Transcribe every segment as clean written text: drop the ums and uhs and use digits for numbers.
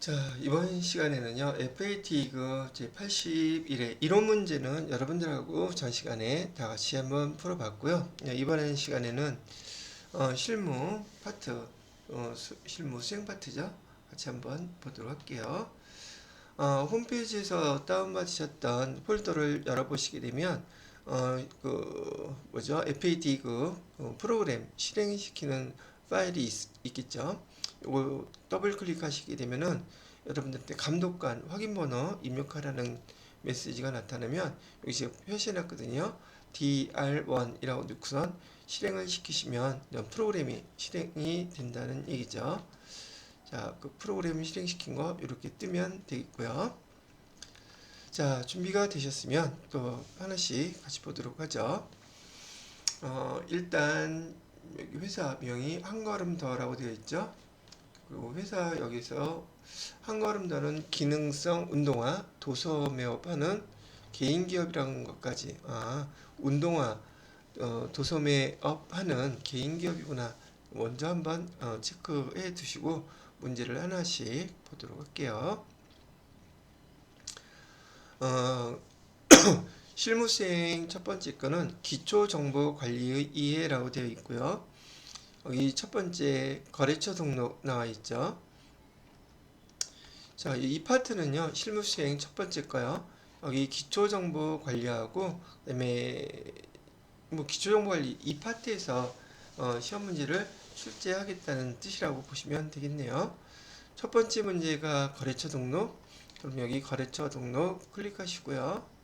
자, 이번 시간에는요, FAT 그 제81회 이론 문제는 여러분들하고 전 시간에 다 같이 한번 풀어봤고요. 이번 시간에는 실무 파트, 실무 수행 파트죠. 같이 한번 보도록 할게요. 홈페이지에서 다운받으셨던 폴더를 열어보시게 되면 FAT 프로그램 실행시키는 파일이 있겠죠. 이거 더블 클릭하시게 되면은 여러분들한테 감독관 확인번호 입력하라는 메시지가 나타나면 여기 지금 표시해놨거든요. DR1이라고 넣고선 실행을 시키시면 프로그램이 실행이 된다는 얘기죠. 자, 그 프로그램 실행시킨 거 이렇게 뜨면 되겠고요. 자, 준비가 되셨으면 또 하나씩 같이 보도록 하죠. 일단 여기 회사명이 한 걸음 더라고 되어 있죠. 그리고 회사 여기서 한 걸음 더는 기능성 운동화 도서 매업하는 개인 기업이라는 것까지 운동화 도서 매업하는 개인 기업이구나. 먼저 한번 체크해 두시고 문제를 하나씩 보도록 할게요. 실무수행 첫 번째 거는 기초정보관리의 이해라고 되어 있고요. 여기 첫 번째 거래처 등록 나와 있죠. 자, 이 파트는요, 실무수행 첫 번째 거요. 여기 기초정보 관리하고, 그다음에 기초정보 관리 이 파트에서 시험 문제를 출제하겠다는 뜻이라고 보시면 되겠네요. 첫 번째 문제가 거래처 등록. 그럼 여기 거래처 등록 클릭하시고요.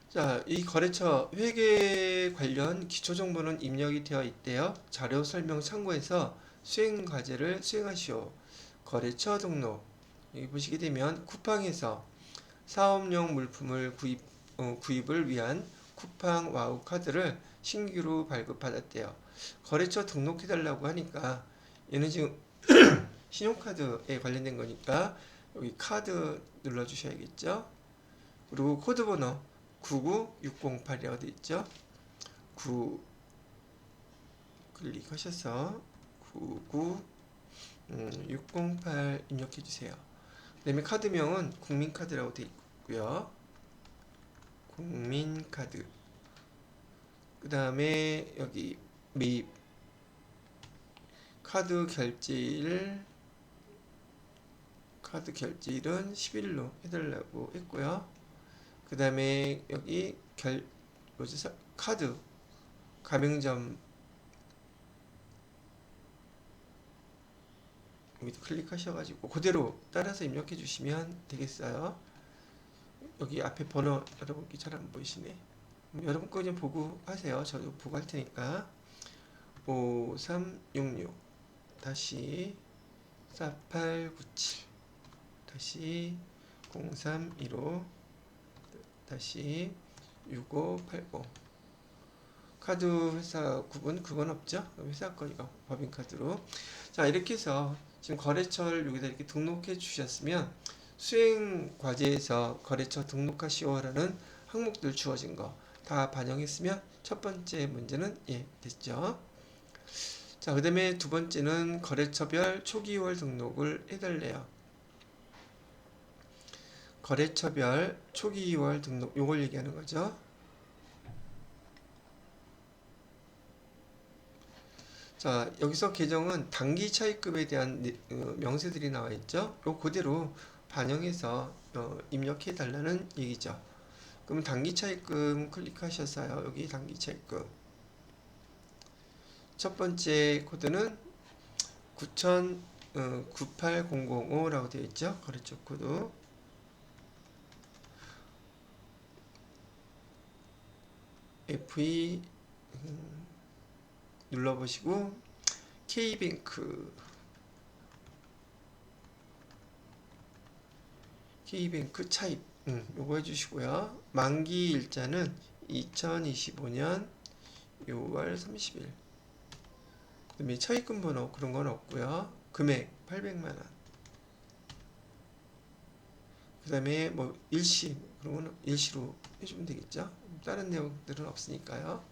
자, 이 거래처 회계 관련 기초 정보는 입력이 되어 있대요. 자료 설명 참고해서 수행 과제를 수행하시오. 거래처 등록. 여기 보시게 되면 쿠팡에서 사업용 물품을 구입을 위한 쿠팡 와우 카드를 신규로 발급받았대요. 거래처 등록해달라고 하니까 얘는 지금 신용카드에 관련된 거니까 여기 카드 눌러주셔야겠죠. 그리고 코드 번호 99608이라고 되어 있죠. 9 클릭하셔서 99608 입력해 주세요. 그 다음에 카드명은 국민카드라고 되어 있고요. 국민카드. 그 다음에 여기 매입 카드 결제일은 10일로 해달라고 했고요. 그 다음에 여기 카드 가맹점 여기 클릭하셔가지고 그대로 따라서 입력해 주시면 되겠어요. 여기 앞에 번호 여러분께 잘 안 보이시네. 여러분 거 좀 보고 하세요. 저도 보고 할 테니까. 5366 다시 4897 다시 0315 다시 6580 카드 회사 구분 그건 없죠. 회사 거 이거 법인카드로. 자, 이렇게 해서 지금 거래처를 여기다 이렇게 등록해 주셨으면 수행 과제에서 거래처 등록하시오라는 항목들 주어진 거 다 반영했으면 첫 번째 문제는 됐죠. 자, 그 다음에 두 번째는 거래처별 초기월 등록을 해달래요. 거래처별 초기월 등록 요걸 얘기하는 거죠. 자, 여기서 계정은 단기 차입금에 대한 명세들이 나와 있죠. 요 그대로 반영해서 입력해 달라는 얘기죠. 그럼 단기 차입금 클릭하셔서요. 여기 단기 차입금 첫 번째 코드는 98005라고 되어 있죠. 거래처 코드 FE 눌러보시고 K뱅크 차입 요거 해주시고요. 만기 일자는 2025년 6월 30일. 그 다음에 차입금 번호 그런 건 없고요. 금액 800만원. 그 다음에 일시 그런 건 일시로 해주면 되겠죠. 다른 내용들은 없으니까요.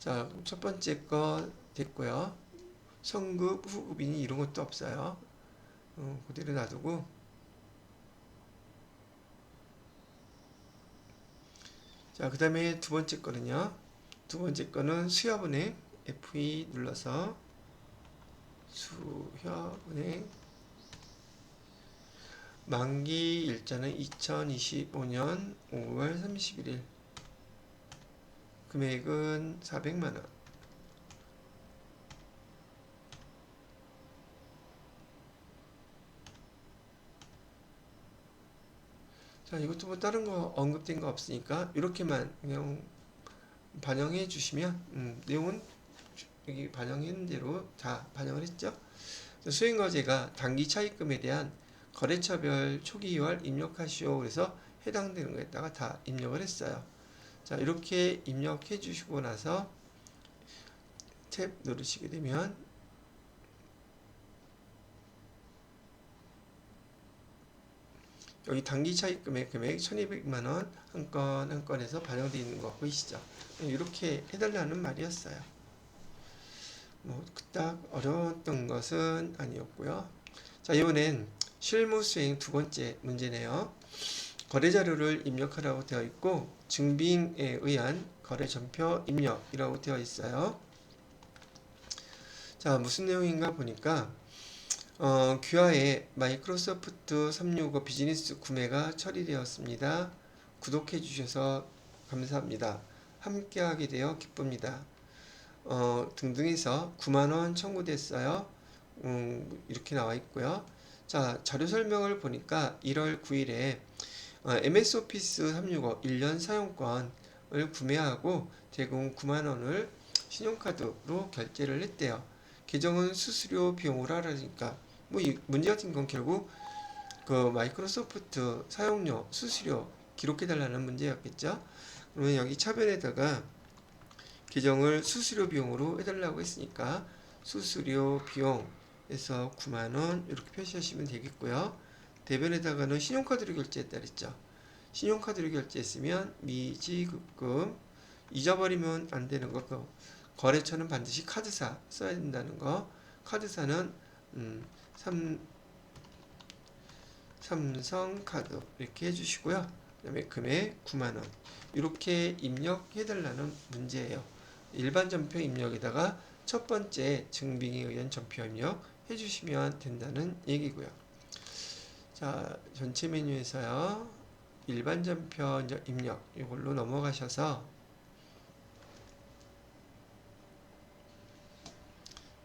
자, 첫 번째 거 됐고요. 성급, 후급이니 이런 것도 없어요. 그대로 놔두고. 자, 그 다음에 두 번째 거는요. 두 번째 거는 수협은행 F2 눌러서 수협은행 만기 일자는 2025년 5월 31일 금액은 400만원. 자, 이것도 뭐 다른 거 언급된 거 없으니까 이렇게만 그냥 반영해 주시면 내용은 여기 반영한 대로 다 반영을 했죠. 수행거래가 단기 차입금에 대한 거래처별 초기이월 입력하시오. 그래서 해당되는 거에다가 다 입력을 했어요. 자, 이렇게 입력해 주시고 나서 탭 누르시게 되면 여기 단기 차입금의 금액 1200만원 한 건 한 건에서 반영되어 있는 거 보이시죠? 이렇게 해달라는 말이었어요. 뭐 그닥 어려웠던 것은 아니었고요. 자, 이번엔 실무 수행 두 번째 문제네요. 거래 자료를 입력하라고 되어 있고 증빙에 의한 거래 전표 입력이라고 되어 있어요. 자, 무슨 내용인가 보니까 귀하의 마이크로소프트 365 비즈니스 구매가 처리되었습니다. 구독해 주셔서 감사합니다. 함께하게 되어 기쁩니다. 등등 해서 9만원 청구됐어요. 이렇게 나와 있고요. 자, 자료 설명을 보니까 1월 9일에 MS 오피스 365 1년 사용권을 구매하고 대금 9만원을 신용카드로 결제를 했대요. 계정은 수수료 비용으로 하라니까 뭐 이 문제 같은 건 결국 그 마이크로소프트 사용료 수수료 기록해 달라는 문제였겠죠. 그러면 여기 차변에다가 계정을 수수료 비용으로 해달라고 했으니까 수수료 비용에서 9만원 이렇게 표시하시면 되겠고요. 대변에다가는 신용카드로 결제했다 그랬죠. 신용카드로 결제했으면 미지급금 잊어버리면 안 되는 거. 거래처는 반드시 카드사 써야 된다는 거. 카드사는 삼성카드 이렇게 해주시고요. 그 다음에 금액 9만원 이렇게 입력해달라는 문제예요. 일반 전표 입력에다가 첫 번째 증빙에 의한 전표 입력 해주시면 된다는 얘기고요. 자, 전체 메뉴에서요. 일반 전표 입력 이걸로 넘어가셔서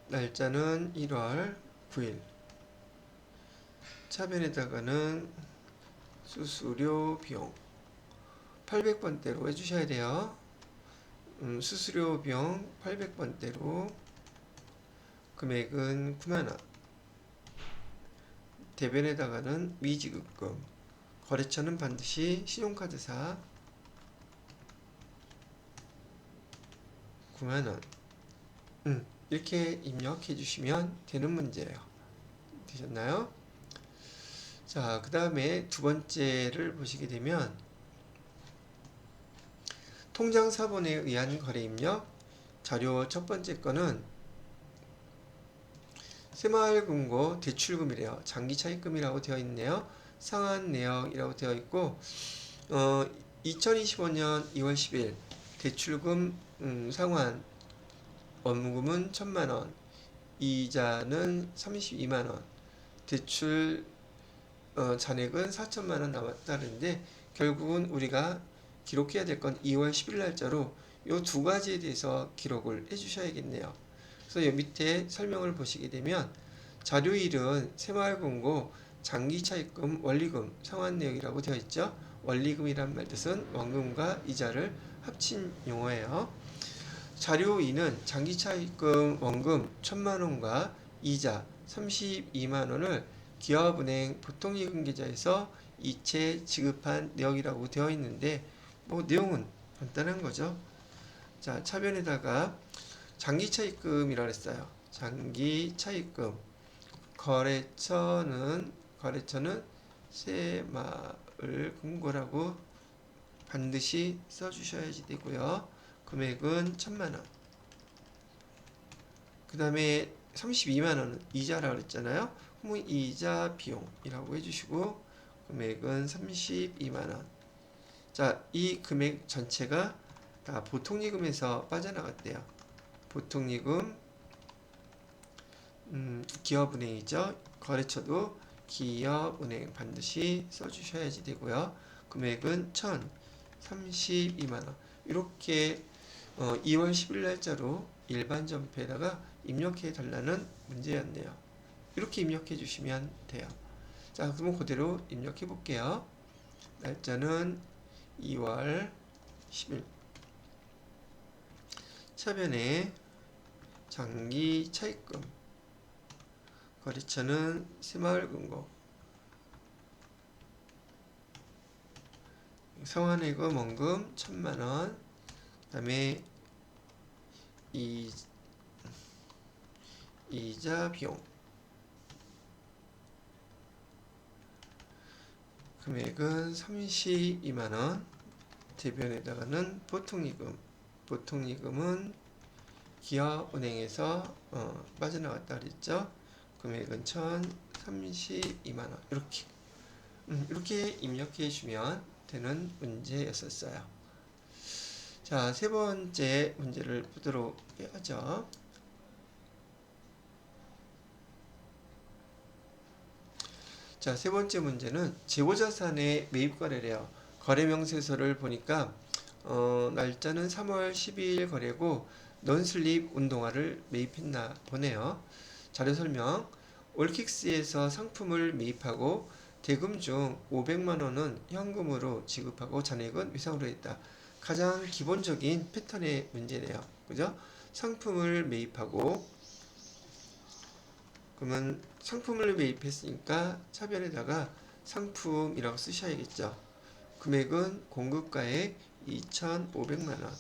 날짜는 1월 9일 차변에다가는 수수료 비용 800번대로 해주셔야 돼요. 수수료 비용 800번대로 금액은 9만원 대변에다가는 미지급금 거래처는 반드시 신용카드사 9만원 이렇게 입력해 주시면 되는 문제예요. 되셨나요? 자, 그 다음에 두 번째를 보시게 되면 통장 사본에 의한 거래 입력 자료 첫 번째 거는 새마을금고 대출금이래요. 장기 차입금이라고 되어 있네요. 상한 내역이라고 되어 있고 2025년 2월 10일 대출금 상환 원금은 1000만원 이자는 32만원 대출 잔액은 4천만원 남았다는데 결국은 우리가 기록해야 될 건 2월 10일 날짜로 이 두 가지에 대해서 기록을 해 주셔야겠네요. 그래서 이 밑에 설명을 보시게 되면 자료 1은 새마을금고 장기차입금 원리금 상환 내역이라고 되어 있죠. 원리금이란 말 뜻은 원금과 이자를 합친 용어예요. 자료 2는 장기차입금 원금 1000만원과 이자 32만원을 기업은행 보통예금 계좌에서 이체 지급한 내역이라고 되어 있는데 뭐 내용은 간단한 거죠. 자, 차변에다가 장기차입금이라고 했어요. 장기차입금 거래처는 새마을금고라고 반드시 써주셔야지 되고요. 금액은 1000만원 그 다음에 32만원은 이자라고 그랬잖아요. 그러면 이자 비용이라고 해주시고, 금액은 32만원. 자, 이 금액 전체가 다 보통예금에서 빠져나갔대요. 보통예금, 기업은행이죠. 거래처도 기업은행 반드시 써주셔야지 되고요. 금액은 1,032만원. 이렇게 2월 10일 날짜로 일반 전표에다가 입력해 달라는 문제였네요. 이렇게 입력해 주시면 돼요. 자, 그러면 그대로 입력해 볼게요. 날짜는 2월 10일. 차변에 장기 차입금. 거래처는 새마을금고. 성환예금 원금 1,000만원. 그 다음에 이자 비용. 금액은 32만원. 대변에다가는 보통예금. 보통예금은 기업은행에서 빠져나갔다 그랬죠. 금액은 1,032만원. 이렇게 입력해 주면 되는 문제였었어요. 자, 세 번째 문제를 보도록 해야죠. 자, 세 번째 문제는 재고자산의 매입거래래요. 거래명세서를 보니까 날짜는 3월 12일 거래고 넌슬립 운동화를 매입했나 보네요. 자료설명. 올킥스에서 상품을 매입하고 대금 중 500만원은 현금으로 지급하고 잔액은 외상으로 했다. 가장 기본적인 패턴의 문제네요. 그죠? 상품을 매입하고, 그러면 상품을 매입했으니까 차변에다가 상품이라고 쓰셔야겠죠. 금액은 공급가액 2,500만원.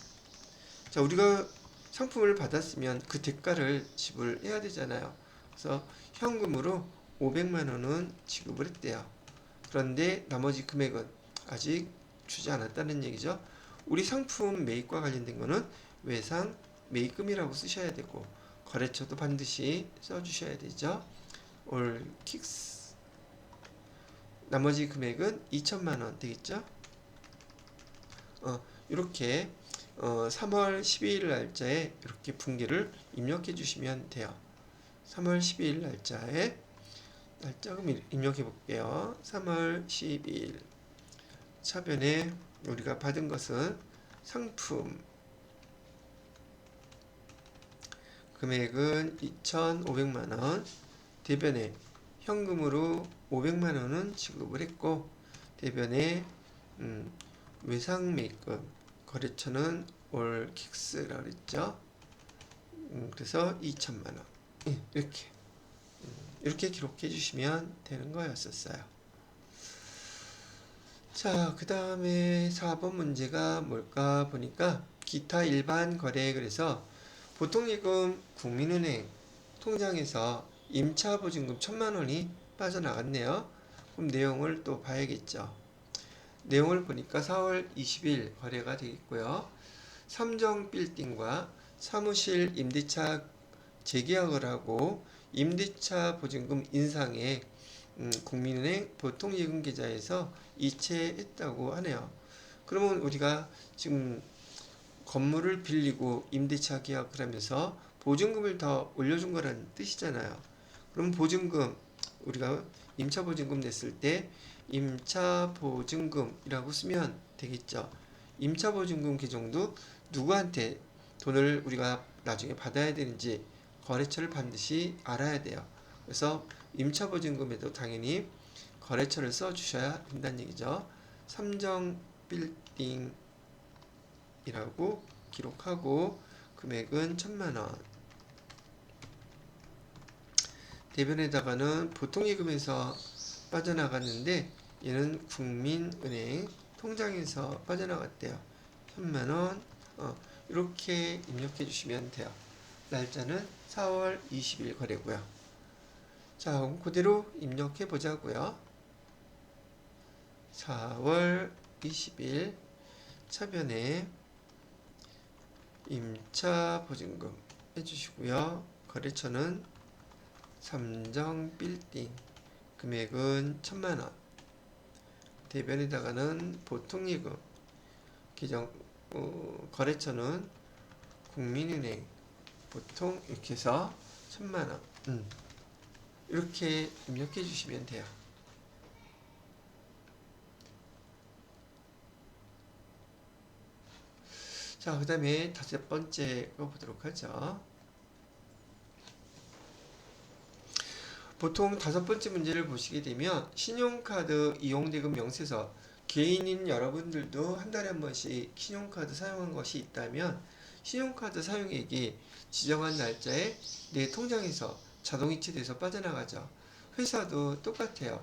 자, 우리가 상품을 받았으면 그 대가를 지불해야 되잖아요. 그래서 현금으로 500만원은 지급을 했대요. 그런데 나머지 금액은 아직 주지 않았다는 얘기죠. 우리 상품 매입과 관련된 거는 외상 매입금이라고 쓰셔야 되고, 거래처도 반드시 써주셔야 되죠. 올킥스. 나머지 금액은 2천만원 되겠죠. 이렇게 3월 12일 날짜에 이렇게 분기를 입력해 주시면 돼요. 3월 12일 날짜에 날짜금 입력해 볼게요. 3월 12일 차변에 우리가 받은 것은 상품 금액은 2,500만원. 대변에 현금으로 500만원은 지급을 했고, 대변에 외상 매입금, 거래처는 올킥스라고 그랬죠. 그래서 2천만원. 이렇게 기록해 주시면 되는 거였었어요. 자, 그 다음에 4번 문제가 뭘까 보니까 기타 일반 거래. 그래서 보통예금 국민은행 통장에서 임차보증금 1,000만원이 빠져나갔네요. 그럼 내용을 또 봐야겠죠. 내용을 보니까 4월 20일 거래가 되겠고요. 삼정빌딩과 사무실 임대차 재계약을 하고 임대차 보증금 인상에 국민은행 보통예금 계좌에서 이체했다고 하네요. 그러면 우리가 지금 건물을 빌리고 임대차 계약을 하면서 보증금을 더 올려준 거라는 뜻이잖아요. 그럼 보증금, 우리가 임차 보증금 냈을 때 임차 보증금이라고 쓰면 되겠죠. 임차 보증금 계정도 누구한테 돈을 우리가 나중에 받아야 되는지 거래처를 반드시 알아야 돼요. 그래서 임차 보증금에도 당연히 거래처를 써 주셔야 된다는 얘기죠. 삼정빌딩이라고 기록하고 금액은 1,000만원. 대변에다가는 보통예금에서 빠져나갔는데 얘는 국민은행 통장에서 빠져나갔대요. 1,000만원. 이렇게 입력해 주시면 돼요. 날짜는 4월 20일 거래고요. 자, 그대로 입력해 보자고요. 4월 20일 차변에 임차 보증금 해주시고요. 거래처는 삼정빌딩, 금액은 1,000만원. 대변에다가는 보통예금, 거래처는 국민은행, 보통 이렇게 해서 1,000만원. 이렇게 입력해 주시면 돼요. 자, 그 다음에 5번째 거 보도록 하죠. 보통 5번째 문제를 보시게 되면 신용카드 이용대금 명세서, 개인인 여러분들도 한 달에 한 번씩 신용카드 사용한 것이 있다면 신용카드 사용액이 지정한 날짜에 내 통장에서 자동 이체돼서 빠져나가죠. 회사도 똑같아요.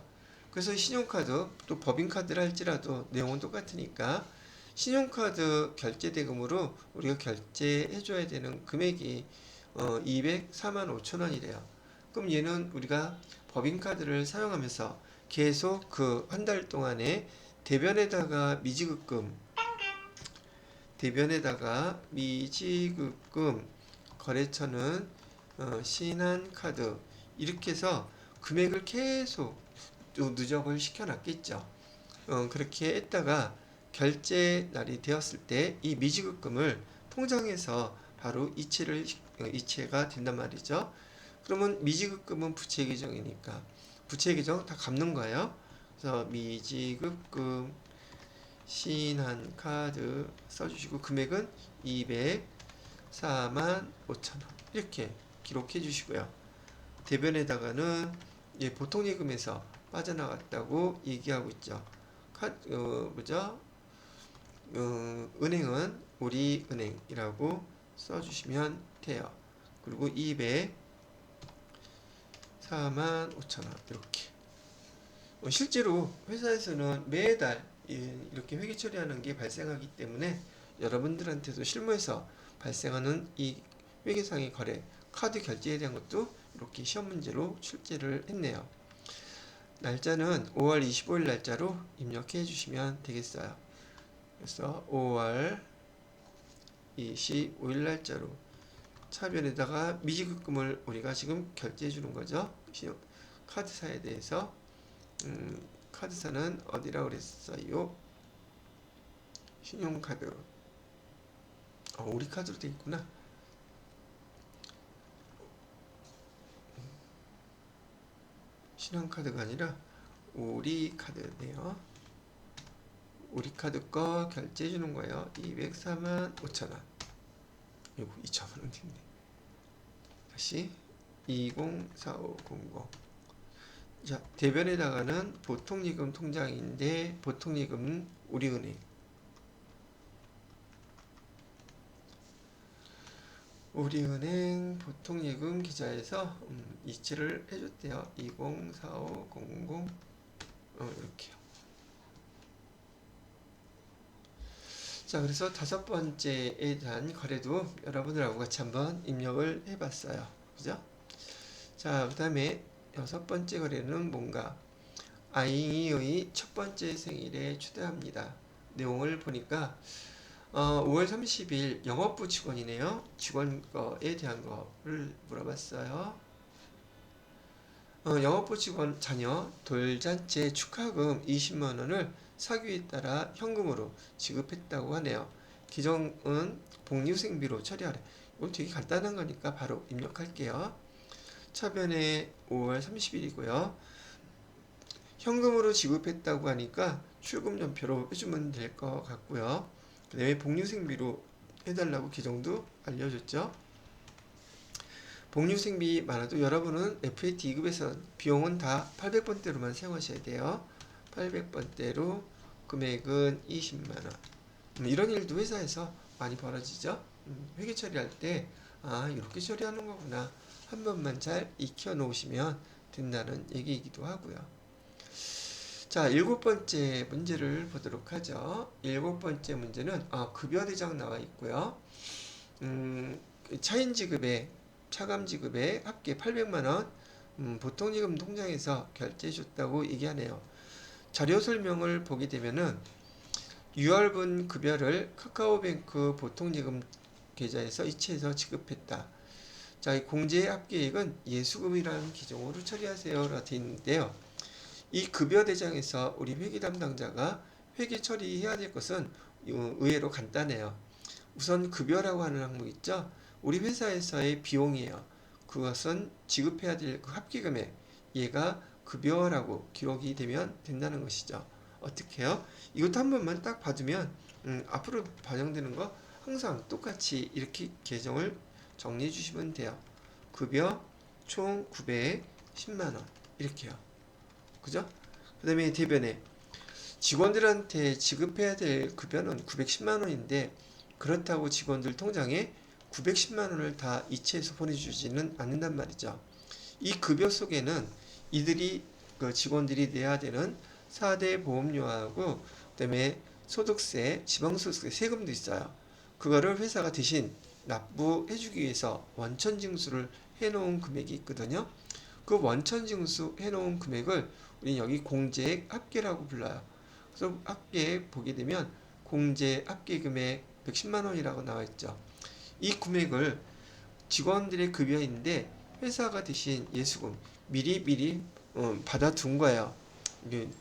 그래서 신용카드, 또 법인카드를 할지라도 내용은 똑같으니까 신용카드 결제대금으로 우리가 결제해줘야 되는 금액이 204만 5천 원이래요. 그럼 얘는 우리가 법인카드를 사용하면서 계속 그 한 달 동안에 대변에다가 미지급금, 거래처는 신한카드, 이렇게 해서 금액을 계속 또 누적을 시켜놨겠죠. 그렇게 했다가 결제 날이 되었을 때 이 미지급금을 통장에서 바로 이체가 된단 말이죠. 그러면 미지급금은 부채 계정이니까 부채 계정 다 갚는 거예요. 그래서 미지급금 신한카드 써주시고 금액은 204만 5천 원 이렇게 기록해 주시고요. 대변에다가는 보통예금에서 빠져나갔다고 얘기하고 있죠. 은행은 우리은행이라고 써주시면 돼요. 그리고 204만 5천 원 이렇게. 실제로 회사에서는 매달 이렇게 회계 처리하는 게 발생하기 때문에 여러분들한테도 실무에서 발생하는 이 회계상의 거래, 카드 결제에 대한 것도 이렇게 시험 문제로 출제를 했네요. 날짜는 5월 25일 날짜로 입력해 주시면 되겠어요. 그래서 5월 25일 날짜로 차변에다가 미지급금을 우리가 지금 결제해 주는 거죠. 카드사에 대해서 카드사는 어디라고 그랬어요? 신용카드. 우리 카드로 돼 있구나. 신한카드가 아니라 우리 카드네요. 우리 카드 거 결제해 주는 거예요. 204만 5천 원. 이거 2천만 원 됐네. 다시 204500. 자, 대변에다가는 보통예금 통장인데 보통예금은 우리은행. 우리은행 보통예금 계좌에서 이체를 해줬대요. 204500 이렇게요. 자, 그래서 5번째에 대한 거래도 여러분들하고 같이 한번 입력을 해봤어요. 그죠? 자, 그 다음에 6번째 거래는 뭔가 아잉이의 첫 번째 생일에 초대합니다. 내용을 보니까 5월 30일 영업부 직원이네요. 직원 거에 대한 거를 물어봤어요. 영업부 직원 자녀 돌잔치 축하금 20만 원을 사규에 따라 현금으로 지급했다고 하네요. 기정은 복리후생비로 처리하래. 이건 되게 간단한 거니까 바로 입력할게요. 차변에 5월 30일이고요. 현금으로 지급했다고 하니까 출금연표로 해주면 될 것 같고요. 그 다음에 복리후생비로 해달라고 기정도 알려줬죠. 복리후생비 많아도 여러분은 FAT 2급에서 비용은 다 800번대로만 사용하셔야 돼요. 800번대로 금액은 20만원. 이런 일도 회사에서 많이 벌어지죠. 회계 처리할 때 이렇게 처리하는 거구나 한 번만 잘 익혀 놓으시면 된다는 얘기이기도 하고요. 자, 7번째 문제를 보도록 하죠. 7번째 문제는 급여대장 나와 있고요. 차인지급에 차감지급에 합계 800만원 보통예금 통장에서 결제해 줬다고 얘기하네요. 자료 설명을 보게 되면은 6월분 급여를 카카오뱅크 보통예금 계좌에서 이체해서 지급했다. 자, 이 공제 합계액은 예수금이라는 기종으로 처리하세요라고 되어 있는데요. 이 급여 대장에서 우리 회계 담당자가 회계 처리해야 될 것은 의외로 간단해요. 우선 급여라고 하는 항목 있죠? 우리 회사에서의 비용이에요. 그것은 지급해야 될 그 합계금액, 얘가 급여라고 기록이 되면 된다는 것이죠. 어떻게 해요? 이것도 한 번만 딱 봐두면 앞으로 반영되는 거 항상 똑같이 이렇게 계정을 정리해 주시면 돼요. 급여 총 910만원 이렇게요. 그죠? 그 다음에 대변에 직원들한테 지급해야 될 급여는 910만원인데 그렇다고 직원들 통장에 910만원을 다 이체해서 보내주지는 않는단 말이죠. 이 급여 속에는 이들이 그 직원들이 내야 되는 4대 보험료하고 그다음에 소득세, 지방소득세 세금도 있어요. 그거를 회사가 대신 납부해주기 위해서 원천징수를 해놓은 금액이 있거든요. 그 원천징수 해놓은 금액을 우리 여기 공제액 합계라고 불러요. 그래서 합계액 보게 되면 공제 합계금액 110만원이라고 나와 있죠. 이 금액을 직원들의 급여인데 회사가 대신 예수금 미리 받아둔 거예요.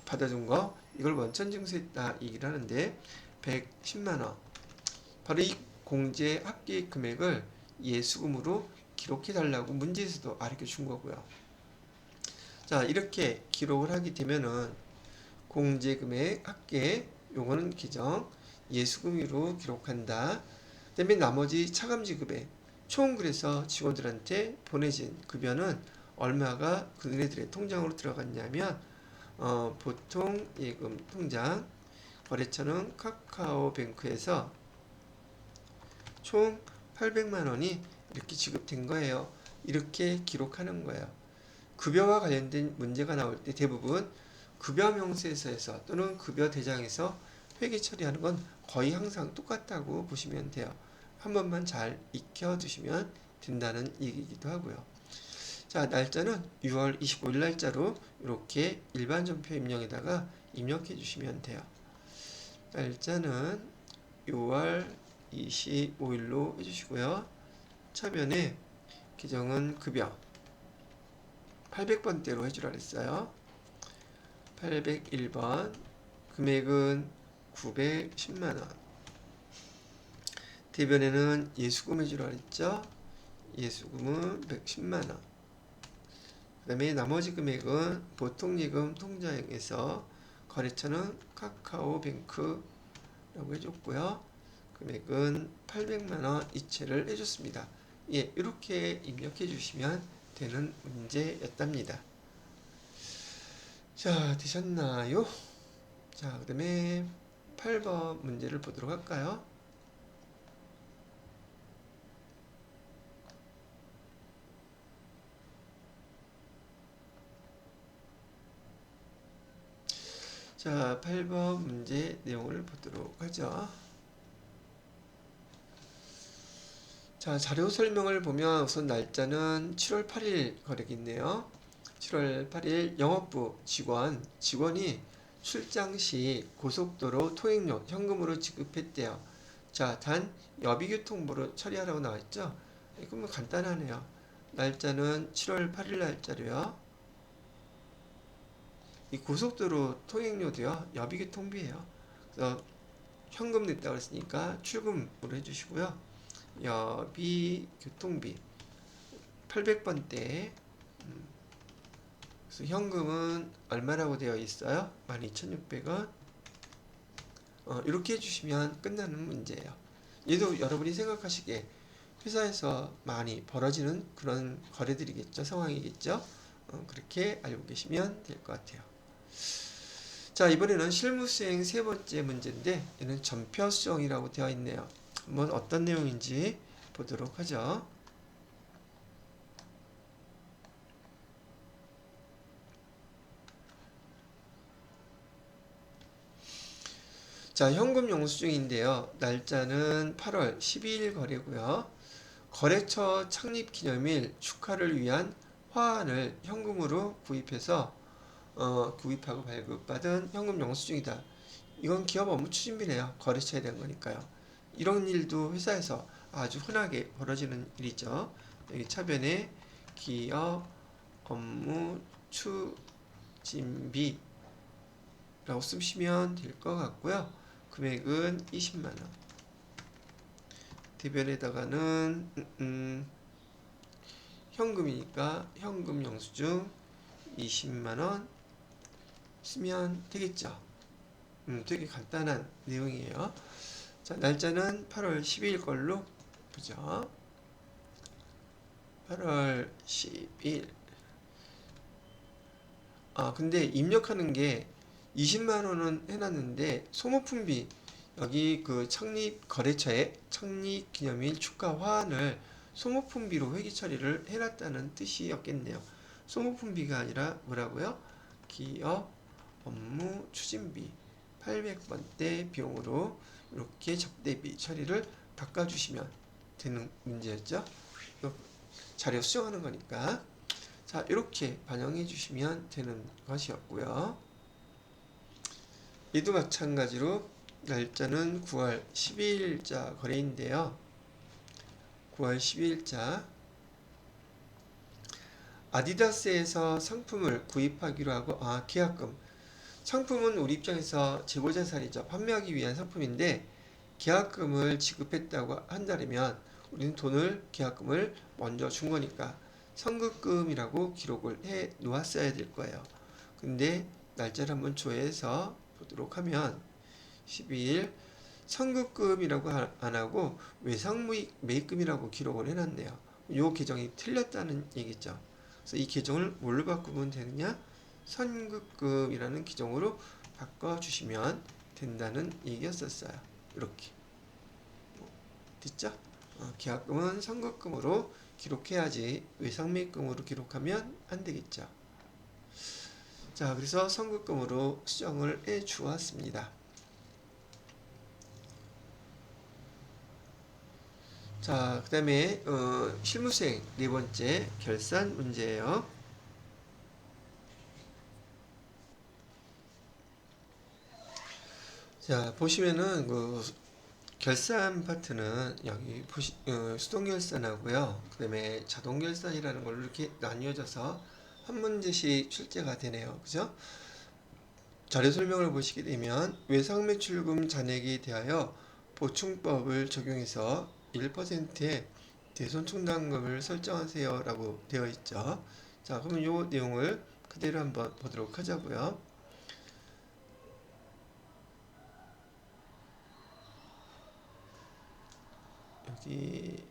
받아둔 거 이걸 원천징수했다 얘기를 하는데 110만원 바로 이 공제 합계액 금액을 예수금으로 기록해 달라고 문제에서도 가르쳐 준 거고요. 자, 이렇게 기록을 하게 되면은 공제금액 합계 요거는 기정 예수금으로 기록한다. 그다음에 나머지 차감지급액 총 그래서 직원들한테 보내진 급여는 얼마가 그네들의 통장으로 들어갔냐면 보통 예금 통장 거래처는 카카오뱅크에서 총 800만원이 이렇게 지급된 거예요. 이렇게 기록하는 거예요. 급여와 관련된 문제가 나올 때 대부분 급여 명세서에서 또는 급여 대장에서 회계 처리하는 건 거의 항상 똑같다고 보시면 돼요. 한 번만 잘 익혀두시면 된다는 얘기이기도 하고요. 자, 날짜는 6월 25일 날짜로 이렇게 일반 전표 입력에다가 입력해 주시면 돼요. 날짜는 6월 25일로 해주시고요. 차변에 계정은 급여 800번대로 해주라 그랬어요. 801번 금액은 910만원 대변에는 예수금 해주라 그랬죠. 예수금은 110만원 그 다음에 나머지 금액은 보통예금 통장에서 거래처는 카카오뱅크라고 해줬고요. 금액은 800만원 이체를 해줬습니다. 예, 이렇게 입력해 주시면 되는 문제였답니다. 자, 되셨나요? 자, 그 다음에 8번 문제를 보도록 할까요? 자, 8번 문제 내용을 보도록 하죠. 자, 자료 설명을 보면 우선 날짜는 7월 8일 거래겠네요. 7월 8일 영업부 직원이 출장 시 고속도로 통행료 현금으로 지급했대요. 자, 단 여비교통부로 처리하라고 나와있죠. 이건 뭐 간단하네요. 날짜는 7월 8일 날짜로요. 이 고속도로 통행료도요, 여비교통비예요. 그래서 현금 냈다고 했으니까 출금으로 해주시고요. 여비교통비 800번대 그래서 현금은 얼마라고 되어 있어요? 12,600원 이렇게 해주시면 끝나는 문제예요. 얘도 여러분이 생각하시기에 회사에서 많이 벌어지는 그런 거래들이겠죠. 상황이겠죠. 그렇게 알고 계시면 될 것 같아요. 자, 이번에는 실무수행 세 번째 문제인데 얘는 전표 수정이라고 되어 있네요. 한번 어떤 내용인지 보도록 하죠. 자, 현금 영수증인데요. 날짜는 8월 12일 거래고요. 거래처 창립 기념일 축하를 위한 화환을 현금으로 구입해서 구입하고 발급받은 현금 영수증이다. 이건 기업 업무 추진비네요. 거래처에 대한 거니까요. 이런 일도 회사에서 아주 흔하게 벌어지는 일이죠. 여기 차변에 기업 업무 추진비라고 쓰시면 될 것 같고요. 금액은 20만원. 대변에다가는 현금이니까 현금 영수증 20만원 쓰면 되겠죠. 되게 간단한 내용이에요. 자, 날짜는 8월 12일 걸로 보죠. 8월 10일. 근데 입력하는 게 20만원은 해놨는데 소모품비 여기 그 창립 거래처에 창립 기념일 축하 화환을 소모품비로 회계 처리를 해놨다는 뜻이었겠네요. 소모품비가 아니라 뭐라고요? 기업 업무 추진비 800번대 비용으로 이렇게 적대비 처리를 바꿔주시면 되는 문제였죠. 자료 수정하는 거니까. 자, 이렇게 반영해 주시면 되는 것이었고요. 얘도 마찬가지로 날짜는 9월 12일자 거래인데요. 9월 12일자 아디다스에서 상품을 구입하기로 하고 계약금. 상품은 우리 입장에서 재고자산이죠. 판매하기 위한 상품인데 계약금을 지급했다고 한다면 우리는 계약금을 먼저 준 거니까 선급금이라고 기록을 해 놓았어야 될 거예요. 근데 날짜를 한번 조회해서 보도록 하면 12일 선급금이라고 안 하고 외상매입금이라고 기록을 해놨네요. 이 계정이 틀렸다는 얘기죠. 그래서 이 계정을 뭘로 바꾸면 되느냐? 선급금이라는 계정으로 바꿔주시면 된다는 얘기였었어요. 이렇게 됐죠? 계약금은 선급금으로 기록해야지 외상매입금으로 기록하면 안 되겠죠. 자, 그래서 선급금으로 수정을 해 주었습니다. 자, 그 다음에 실무수행 네 번째 결산 문제예요. 자, 보시면은 그 결산 파트는 여기 수동결산하고요. 그 다음에 자동결산이라는 걸로 이렇게 나뉘어져서 한 문제씩 출제가 되네요. 그죠? 자료 설명을 보시게 되면 외상매출금 잔액에 대하여 보충법을 적용해서 1%의 대손충당금을 설정하세요 라고 되어 있죠. 자, 그러면 이 내용을 그대로 한번 보도록 하자고요. 여기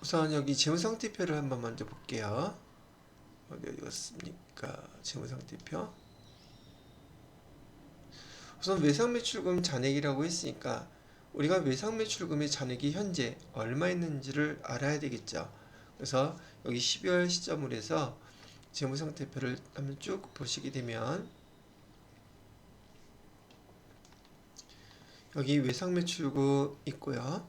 우선 여기 재무상태표를 한번 먼저 볼게요. 어디 갔습니까? 재무상태표. 우선 외상매출금 잔액이라고 했으니까 우리가 외상매출금의 잔액이 현재 얼마 있는지를 알아야 되겠죠. 그래서 여기 12월 시점으로 해서 재무상태표를 한번 쭉 보시게 되면 여기 외상매출금 있고요.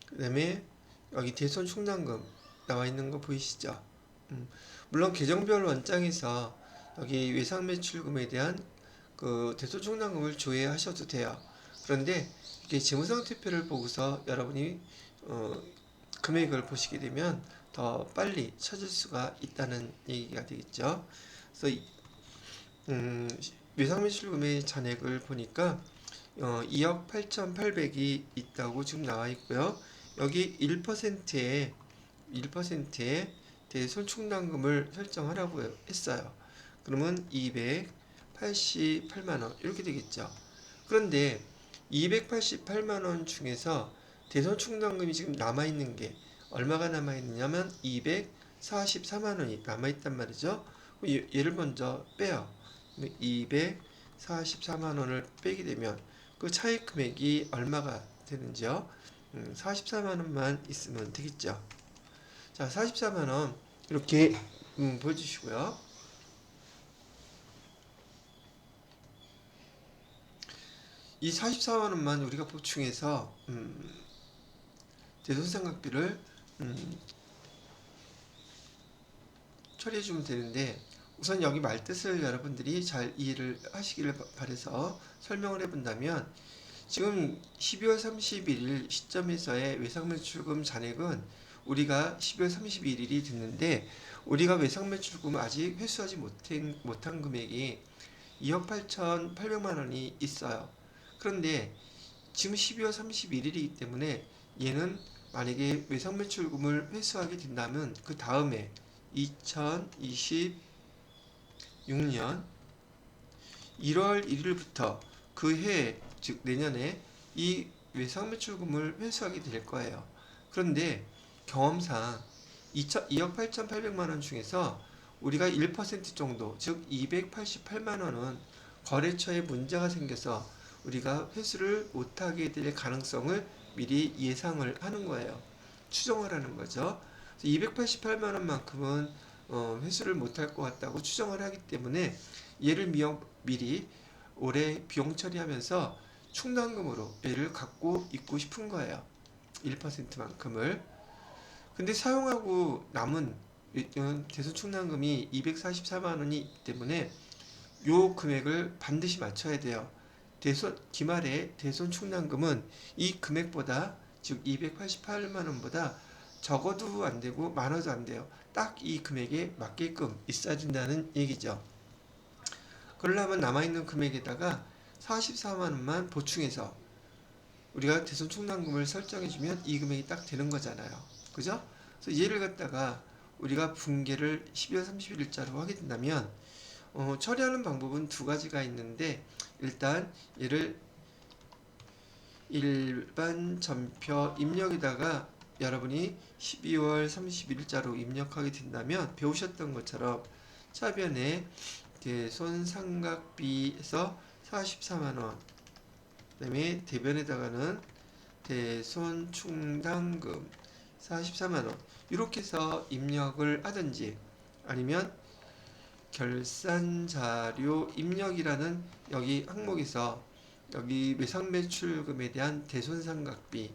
그 다음에 여기 대손충당금 나와 있는 거 보이시죠? 물론 계정별 원장에서 여기 외상매출금에 대한 그 대손충당금을 조회하셔도 돼요. 그런데 이게 재무상태표를 보고서 여러분이 금액을 보시게 되면 더 빨리 찾을 수가 있다는 얘기가 되겠죠. 그래서 외상매출금의 잔액을 보니까 2억 8,800이 있다고 지금 나와 있고요. 여기 1%의 대손충당금을 설정하라고 했어요. 그러면 288만원 이렇게 되겠죠. 그런데 288만원 중에서 대손충당금이 지금 남아있는 게 얼마가 남아있느냐면 244만원이 남아있단 말이죠. 얘를 먼저 빼요. 244만원을 빼게 되면 그 차익 금액이 얼마가 되는지요? 44만원만 있으면 되겠죠. 자, 44만원 이렇게 보여주시고요. 이 44만원만 우리가 보충해서 대손상각비를 처리해주면 되는데 우선 여기 말뜻을 여러분들이 잘 이해를 하시기를 바라서 설명을 해본다면, 지금 12월 31일 시점에서의 외상매출금 잔액은 우리가 12월 31일이 됐는데, 우리가 외상매출금 아직 회수하지 못한 금액이 2억 8,800만 원이 있어요. 그런데 지금 12월 31일이기 때문에 얘는 만약에 외상매출금을 회수하게 된다면 그 다음에 2026년 1월 1일부터 그 해, 즉 내년에 이 외상매출금을 회수하게 될 거예요. 그런데 경험상 2억 8,800만 원 중에서 우리가 1% 정도, 즉 288만 원은 거래처에 문제가 생겨서 우리가 회수를 못하게 될 가능성을 미리 예상을 하는 거예요. 추정을 하는 거죠. 288만 원만큼은 회수를 못할 것 같다고 추정을 하기 때문에 얘를 미리 올해 비용 처리하면서 충당금으로 얘를 갖고 있고 싶은 거예요. 1%만큼을. 근데 사용하고 남은 대손 충당금이 244만 원이 있기 때문에 요 금액을 반드시 맞춰야 돼요. 기말에 대손 충당금은 이 금액보다, 즉 288만 원보다 적어도 안 되고 많아도 안 돼요. 딱 이 금액에 맞게끔 있어야 된다는 얘기죠. 그러려면 남아있는 금액에다가 44만 원만 보충해서 우리가 대손 충당금을 설정해주면 이 금액이 딱 되는 거잖아요. 그죠? 그래서 얘를 갖다가 우리가 분개를 12월 31일자로 하게 된다면 처리하는 방법은 두 가지가 있는데, 일단 얘를 일반 전표 입력에다가 여러분이 12월 31일자로 입력하게 된다면 배우셨던 것처럼 차변에 대손 삼각비에서 44만원, 그 다음에 대변에다가는 대손 충당금 44만원 이렇게 해서 입력을 하든지, 아니면 결산자료 입력이라는 여기 항목에서 여기 외상매출금에 대한 대손상각비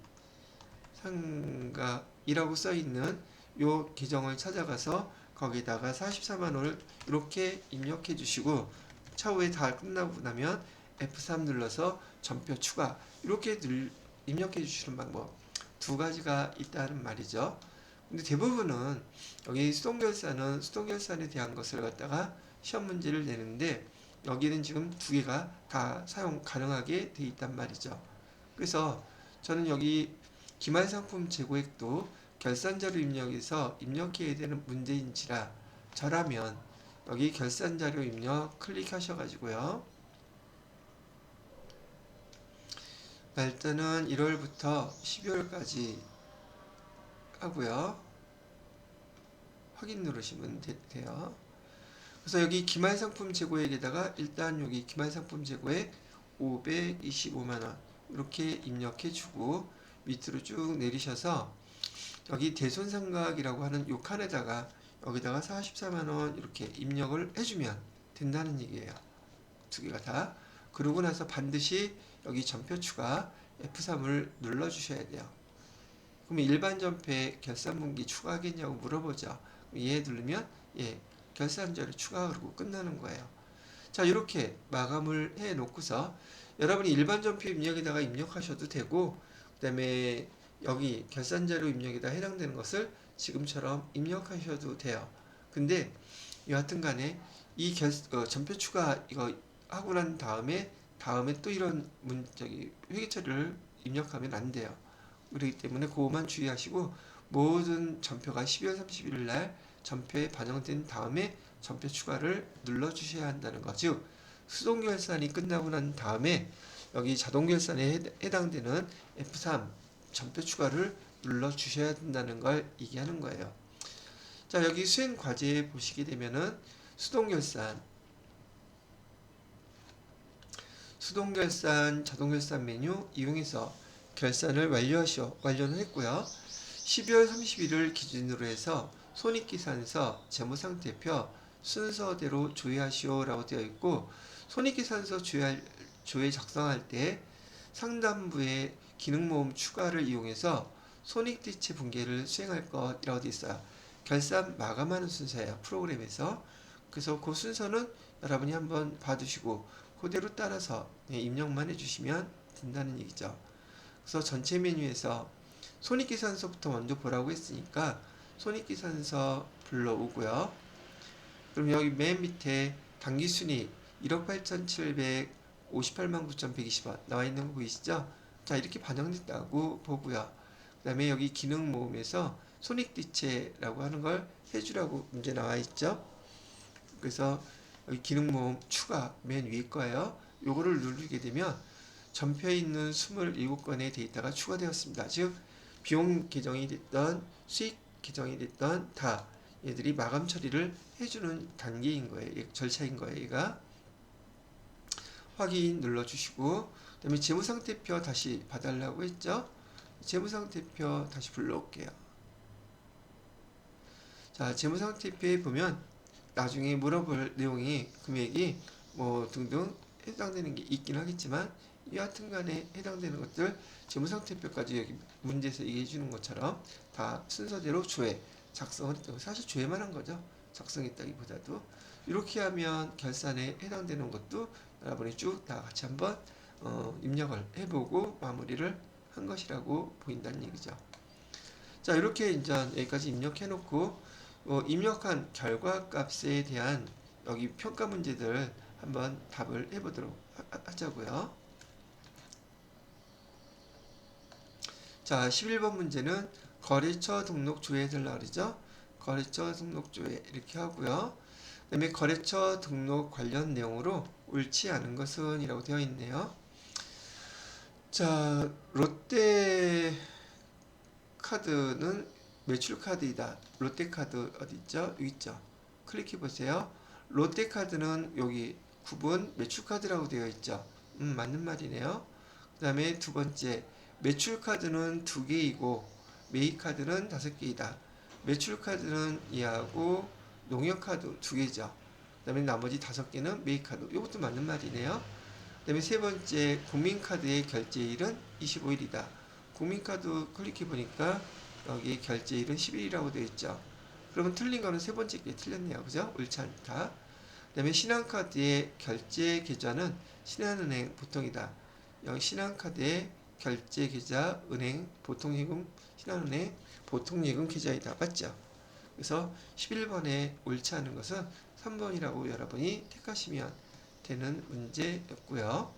상각이라고 써있는 요 계정을 찾아가서 거기다가 44만원을 이렇게 입력해 주시고, 차후에 다 끝나고 나면 F3 눌러서 전표 추가 이렇게 입력해 주시는 방법 두 가지가 있다는 말이죠. 근데 대부분은 여기 수동결산은 수동결산에 대한 것을 갖다가 시험 문제를 내는데, 여기는 지금 두 개가 다 사용 가능하게 돼 있단 말이죠. 그래서 저는 여기 기말상품 재고액도 결산자료 입력에서 입력해야 되는 문제인지라, 저라면 여기 결산자료 입력 클릭하셔가지고요, 날짜는 1월부터 12월까지 하고요, 확인 누르시면 돼요. 그래서 여기 기말상품 재고액에다가 일단 여기 기말상품 재고액 525만원 이렇게 입력해 주고 밑으로 쭉 내리셔서 여기 대손상각이라고 하는 요 칸에다가 여기다가 44만원 이렇게 입력을 해주면 된다는 얘기예요. 두 개가 다. 그러고 나서 반드시 여기 전표 추가 F3을 눌러 주셔야 돼요. 그러면 일반 전표에 결산분기 추가하겠냐고 물어보죠. 얘 누르면 예, 결산자료 추가, 그러고 끝나는 거예요. 자, 이렇게 마감을 해 놓고서 여러분이 일반 전표 입력에다가 입력하셔도 되고, 그 다음에 여기 결산자료 입력에다 해당되는 것을 지금처럼 입력하셔도 돼요. 근데 여하튼 간에 이 전표 추가 이거 하고 난 다음에 또 이런 회계 처리를 입력하면 안 돼요. 그렇기 때문에 그거만 주의하시고, 모든 전표가 12월 31일 날 전표에 반영된 다음에 전표 추가를 눌러 주셔야 한다는 거. 즉 수동결산이 끝나고 난 다음에 여기 자동결산에 해당되는 F3 전표 추가를 눌러 주셔야 된다는 걸 얘기하는 거예요. 자, 여기 수행 과제 보시게 되면은 수동결산, 자동결산 메뉴 이용해서 결산을 완료는 했고요. 12월 31일 기준으로 해서 손익계산서 재무상태표 순서대로 조회하시오라고 되어 있고, 손익계산서 조회 작성할 때 상단부에 기능모음 추가를 이용해서 손익대체 분계를 수행할 것이라고 되어 있어요. 결산 마감하는 순서예요. 프로그램에서. 그래서 그 순서는 여러분이 한번 봐두시고 그대로 따라서 입력만 해주시면 된다는 얘기죠. 그래서 전체 메뉴에서 손익계산서부터 먼저 보라고 했으니까 손익계산서 불러오고요. 그럼 여기 맨 밑에 당기순이익 1억 8,758만 9,120원 나와 있는 거 보이시죠? 자, 이렇게 반영됐다고 보고요. 그 다음에 여기 기능 모음에서 손익대체라고 하는 걸 해주라고 문제 나와 있죠? 그래서 여기 기능 모음 추가 맨 위에 거예요. 요거를 누르게 되면 전표에 있는 27건의 데이터가 추가되었습니다. 즉 비용 계정이 됐던 수익 계정이 됐던 다 얘들이 마감 처리를 해주는 단계인 거예요. 절차인 거예요. 얘가 확인 눌러주시고 그 다음에 재무상태표 다시 봐달라고 했죠. 재무상태표 다시 불러올게요. 자, 재무상태표에 보면 나중에 물어볼 내용이 금액이 뭐 등등 해당되는 게 있긴 하겠지만 여하튼 간에 해당되는 것들 재무상태표까지 여기 문제에서 얘기해 주는 것처럼 다 순서대로 조회 작성을 했다고. 사실 조회만 한 거죠. 작성했다기보다도 이렇게 하면 결산에 해당되는 것도 여러분이 쭉 다 같이 한번 입력을 해보고 마무리를 한 것이라고 보인다는 얘기죠. 자, 이렇게 이제 여기까지 입력해 놓고 입력한 결과값에 대한 여기 평가 문제들 한번 답을 해보도록 하자고요. 자, 11번 문제는 거래처 등록 조회해달라 그러죠. 거래처 등록 조회 이렇게 하고요. 그 다음에 거래처 등록 관련 내용으로 옳지 않은 것은 이라고 되어 있네요. 자, 롯데 카드는 매출카드이다. 롯데카드 어디 있죠? 여기 있죠. 클릭해 보세요. 롯데카드는 여기 구분 매출카드라고 되어 있죠. 맞는 말이네요. 그 다음에 두 번째 매출카드는 2개이고 매입카드는 5개이다. 매출카드는 이하고 농협카드 2개죠. 그 다음에 나머지 5개는 매입카드. 이것도 맞는 말이네요. 그 다음에 세 번째 국민카드의 결제일은 25일이다. 국민카드 클릭해 보니까 여기 결제일은 10일이라고 되어 있죠. 그러면 틀린 거는 세 번째 게 틀렸네요. 그죠? 옳지 않다. 그 다음에 신한카드의 결제 계좌는 신한은행 보통이다. 여기 신한카드의 결제 계좌 은행 보통예금 신한은행 보통예금 계좌이다. 맞죠? 그래서 11번에 옳지 않은 것은 3번이라고 여러분이 택하시면 되는 문제였고요.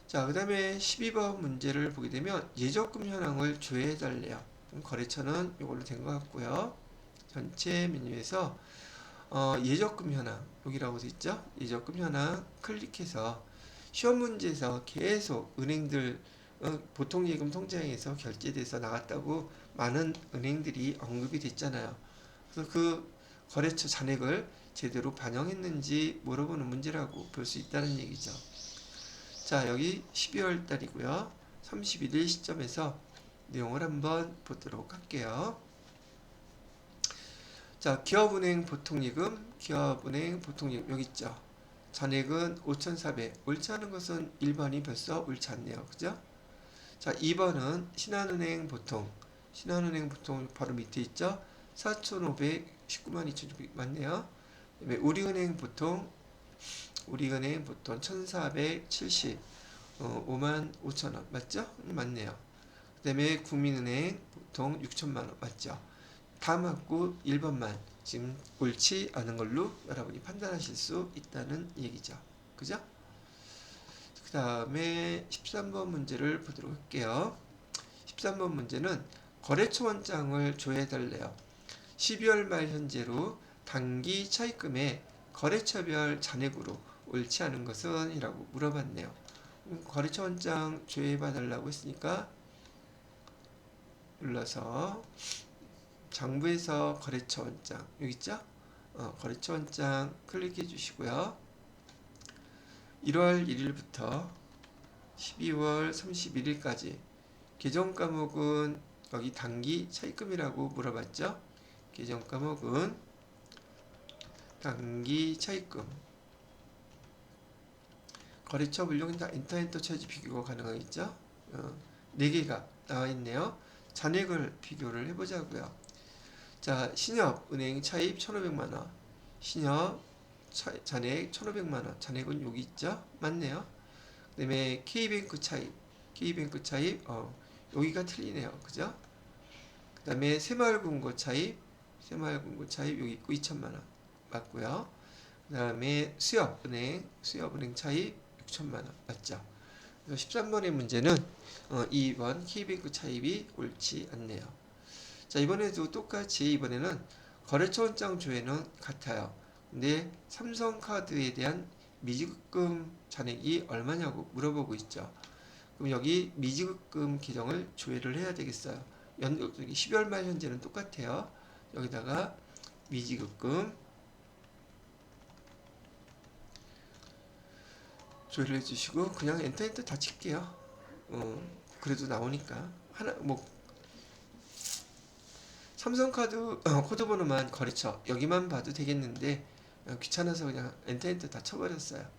자, 그 다음에 12번 문제를 보게 되면 예적금 현황을 조회해 달래요. 거래처는 이걸로 된 것 같고요. 전체 메뉴에서 예적금 현황 여기라고 되어 있죠. 예적금 현황 클릭해서 시험 문제에서 계속 은행들 보통예금 통장에서 결제돼서 나갔다고 많은 은행들이 언급이 됐잖아요. 그래서 그 거래처 잔액을 제대로 반영했는지 물어보는 문제라고 볼 수 있다는 얘기죠. 자, 여기 12월 달이고요. 31일 시점에서 내용을 한번 보도록 할게요. 자, 기업은행 보통예금, 기업은행 보통예금 여기 있죠. 잔액은 5,400. 옳지 않은 것은 1번이 벌써 옳지 않네요. 그죠? 자, 2번은 신한은행 보통. 신한은행 보통 바로 밑에 있죠. 4,519만 2,600 맞네요. 그다음에 우리은행 보통 1,470 5만 5천원 맞죠? 맞네요. 그 다음에 국민은행 보통 6천만원 맞죠? 다 맞고 1번만 지금 옳지 않은 걸로 여러분이 판단하실 수 있다는 얘기죠. 그죠? 그 다음에 13번 문제를 보도록 할게요. 13번 문제는 거래처 원장을 조회해달래요. 12월 말 현재로 단기 차입금의 거래처별 잔액으로 옳지 않은 것은? 이라고 물어봤네요. 거래처 원장 조회해봐달라고 했으니까 눌러서 장부에서 거래처 원장 여기 있죠? 거래처 원장 클릭해 주시고요. 1월 1일부터 12월 31일까지 계정 과목은 여기 단기 차입금이라고 물어봤죠? 계정 과목은 단기 차입금 거래처 물용이다 엔터 쳐야지 비교가 가능하겠죠? 4개가 나와 있네요. 잔액을 비교를 해보자고요. 자, 신협은행 차입 1,500만원, 신협 잔액 1,500만원. 잔액은 여기 있죠? 맞네요. 그 다음에 K뱅크 차입, 여기가 틀리네요. 그죠? 그 다음에 새마을금고 차입 여기 있고 2천만원. 맞고요. 그 다음에 수협은행 차입 6천만원. 맞죠? 그래서 13번의 문제는 2번 K뱅크 차입이 옳지 않네요. 자, 이번에도 똑같이 이번에는 거래처 원장 조회는 같아요. 근데 삼성카드에 대한 미지급금 잔액이 얼마냐고 물어보고 있죠. 그럼 여기 미지급금 계정을 조회를 해야 되겠어요. 여기 12월 말 현재는 똑같아요. 여기다가 미지급금 조회를 해주시고 그냥 엔터 다 칠게요. 그래도 나오니까 하나 삼성카드 코드번호만 거래처 여기만 봐도 되겠는데 귀찮아서 그냥 엔터 다 쳐버렸어요.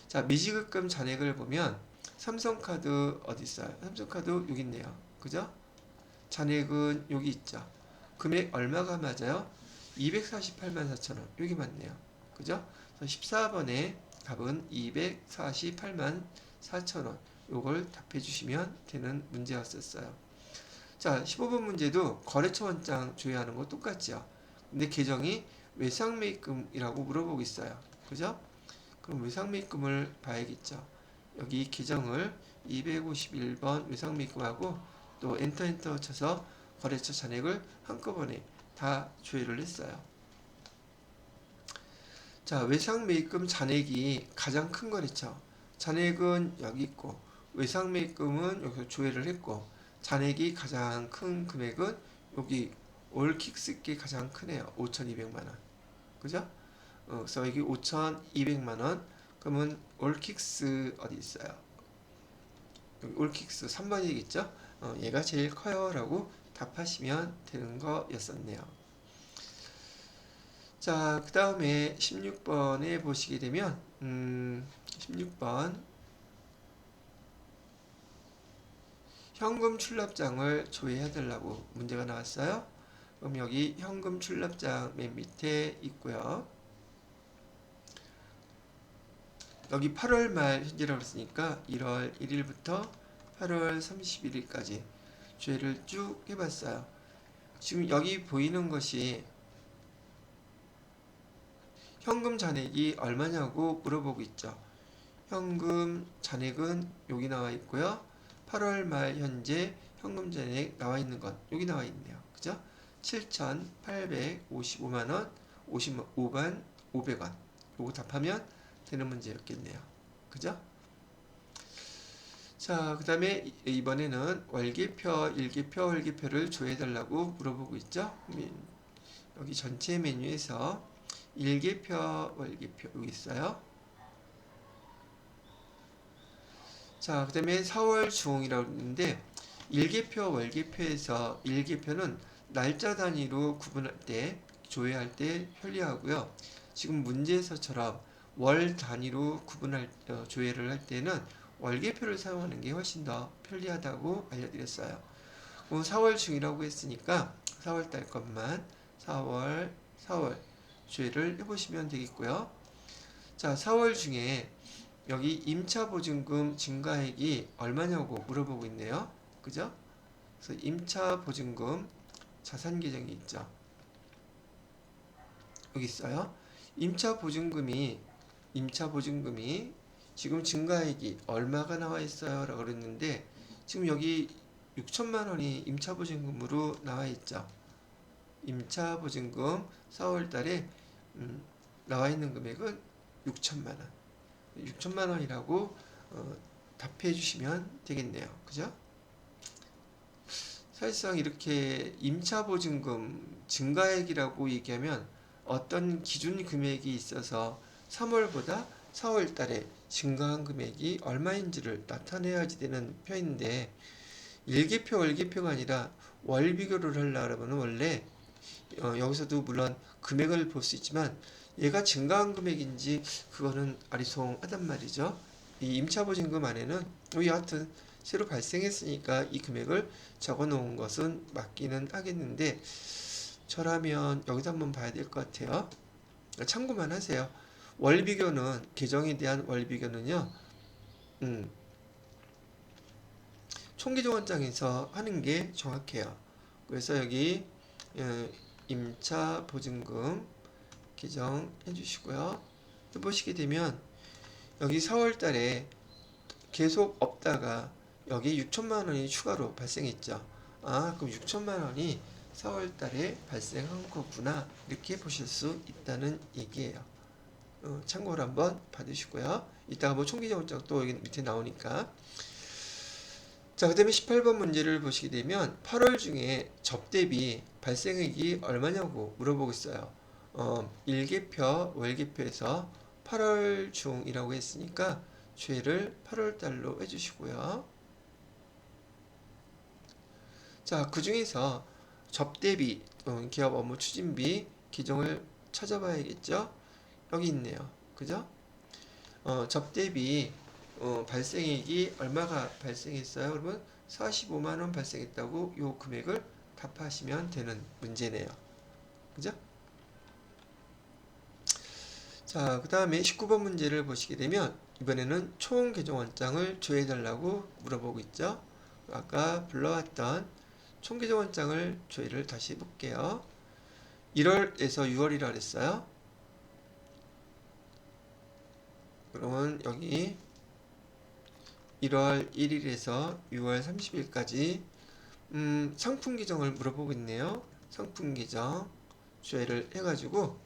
자, 미지급금 잔액을 보면 삼성카드 어디 있어요? 삼성카드 여기 있네요. 그죠? 잔액은 여기 있죠. 금액 얼마가 맞아요? 248만 4천원. 여기 맞네요. 그죠? 14번에 답은 248만 4천원. 요걸 답해 주시면 되는 문제였었어요. 자, 15번 문제도 거래처 원장 조회하는 거 똑같죠. 근데 계정이 외상매입금이라고 물어보고 있어요. 그죠? 그럼 외상매입금을 봐야겠죠. 여기 계정을 251번 외상매입금하고 또 엔터 쳐서 거래처 잔액을 한꺼번에 다 조회를 했어요. 자, 외상매입금 잔액이 가장 큰 거래처. 잔액은 여기 있고 외상매입금은 여기서 조회를 했고 잔액이 가장 큰 금액은 여기 올킥스께 가장 크네요. 5,200만원. 그죠? 그래서 여기 5,200만원. 그러면 올킥스 어디 있어요? 여기 올킥스 3번이겠죠? 얘가 제일 커요. 라고 답하시면 되는 거였었네요. 자, 그 다음에 16번에 보시게 되면 16번 현금 출납장을 조회해달라고 문제가 나왔어요. 그럼 여기 현금 출납장 맨 밑에 있고요. 여기 8월 말 현재라고 했으니까 1월 1일부터 8월 31일까지 조회를 쭉 해봤어요. 지금 여기 보이는 것이 현금 잔액이 얼마냐고 물어보고 있죠. 현금 잔액은 여기 나와 있고요. 8월 말 현재 현금 잔액 나와 있는 건 여기 나와 있네요. 그죠? 7,855만원 55만 500원. 요거 답하면 되는 문제였겠네요. 그죠? 자, 그 다음에 이번에는 월계표, 일계표, 월계표를 조회해달라고 물어보고 있죠. 여기 전체 메뉴에서 일계표, 월계표 여기 있어요. 자, 그 다음에 4월 중이라고 했는데 일계표, 월계표에서 일계표는 날짜 단위로 구분할 때 조회할 때 편리하고요. 지금 문제에서처럼 월 단위로 조회를 할 때는 월계표를 사용하는 게 훨씬 더 편리하다고 알려드렸어요. 4월 중이라고 했으니까 4월 달 것만 4월 조회를 해보시면 되겠고요. 자, 4월 중에 여기 임차보증금 증가액이 얼마냐고 물어보고 있네요. 그죠? 그래서 임차보증금 자산 계정이 있죠. 여기 있어요. 임차보증금이 지금 증가액이 얼마가 나와 있어요? 라고 그랬는데 지금 여기 6천만 원이 임차보증금으로 나와 있죠. 임차보증금 4월 달에 나와 있는 금액은 6천만 원. 6천만 원이라고 답해 주시면 되겠네요. 그죠? 사실상 이렇게 임차보증금 증가액이라고 얘기하면 어떤 기준 금액이 있어서 3월보다 4월 달에 증가한 금액이 얼마인지를 나타내야지 되는 편인데 일계표, 월계표가 아니라 월 비교를 하려면 원래 여기서도 물론 금액을 볼 수 있지만 얘가 증가한 금액인지 그거는 아리송하단 말이죠. 이 임차보증금 안에는 여하튼 새로 발생했으니까 이 금액을 적어 놓은 것은 맞기는 하겠는데 저라면 여기서 한번 봐야 될 것 같아요. 참고만 하세요. 월 비교는, 계정에 대한 월 비교는요, 총계정원장에서 하는 게 정확해요. 그래서 여기 임차 보증금 계정해 주시고요. 또 보시게 되면 여기 4월 달에 계속 없다가 여기 6천만 원이 추가로 발생했죠. 아, 그럼 6천만 원이 4월 달에 발생한 거구나. 이렇게 보실 수 있다는 얘기예요. 참고로 한번 받으시고요. 이따가 뭐 총계정원장 또 여기 밑에 나오니까. 자, 그 다음에 18번 문제를 보시게 되면 8월 중에 접대비 발생액이 얼마냐고 물어보고 있어요. 일개표, 월개표에서 8월 중이라고 했으니까 죄를 8월 달로 해주시고요. 자, 그 중에서 접대비, 기업 업무 추진비 기종을 찾아봐야겠죠? 여기 있네요. 그죠? 접대비 발생액이 얼마가 발생했어요? 여러분 45만원 발생했다고 요 금액을 답하시면 되는 문제네요. 그죠? 자, 그 다음에 19번 문제를 보시게 되면 이번에는 총 계정원장을 조회해달라고 물어보고 있죠. 아까 불러왔던 총 계정원장을 조회를 다시 해볼게요. 1월에서 6월이라 그랬어요. 그러면 여기 1월 1일에서 6월 30일까지 상품 계정을 물어보고 있네요. 상품 계정 조회를 해가지고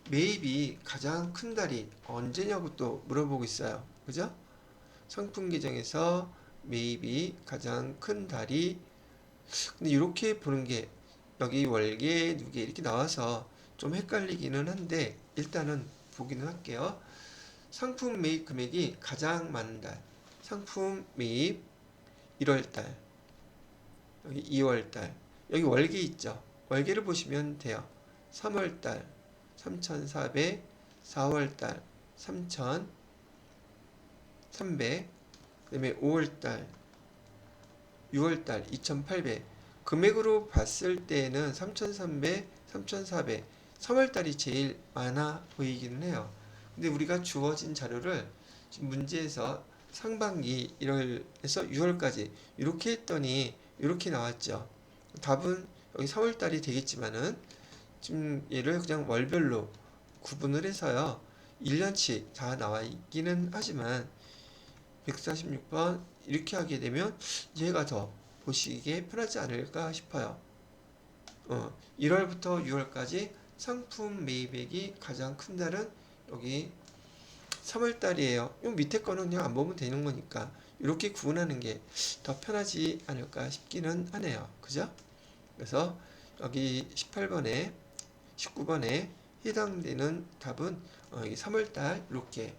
매입이 가장 큰 달이 언제냐고 또 물어보고 있어요. 그죠? 상품 계정에서 매입이 가장 큰 달이, 근데 이렇게 보는 게 여기 월계, 누계 이렇게 나와서 좀 헷갈리기는 한데 일단은 보기는 할게요. 상품 매입 금액이 가장 많은 달, 상품 매입 1월달, 여기 2월달, 여기 월계 있죠. 월계를 보시면 돼요. 3월달 3,400, 4월달 3,300, 그 다음에 5월달 6월달 2,800. 금액으로 봤을 때는 3,300, 3,400, 3월달이 제일 많아 보이기는 해요. 근데 우리가 주어진 자료를 지금 문제에서 상반기 1월에서 6월까지 이렇게 했더니 이렇게 나왔죠. 답은 여기 3월달이 되겠지만은 지금 얘를 그냥 월별로 구분을 해서요. 1년치 다 나와 있기는 하지만 146번 이렇게 하게 되면 얘가 더 보시기에 편하지 않을까 싶어요. 1월부터 6월까지 상품 매입액이 가장 큰 달은 여기 3월달이에요. 이 밑에 거는 그냥 안 보면 되는 거니까 이렇게 구분하는 게 더 편하지 않을까 싶기는 하네요. 그죠? 그래서 여기 18번에 19번에 해당되는 답은 여기 3월달 이렇게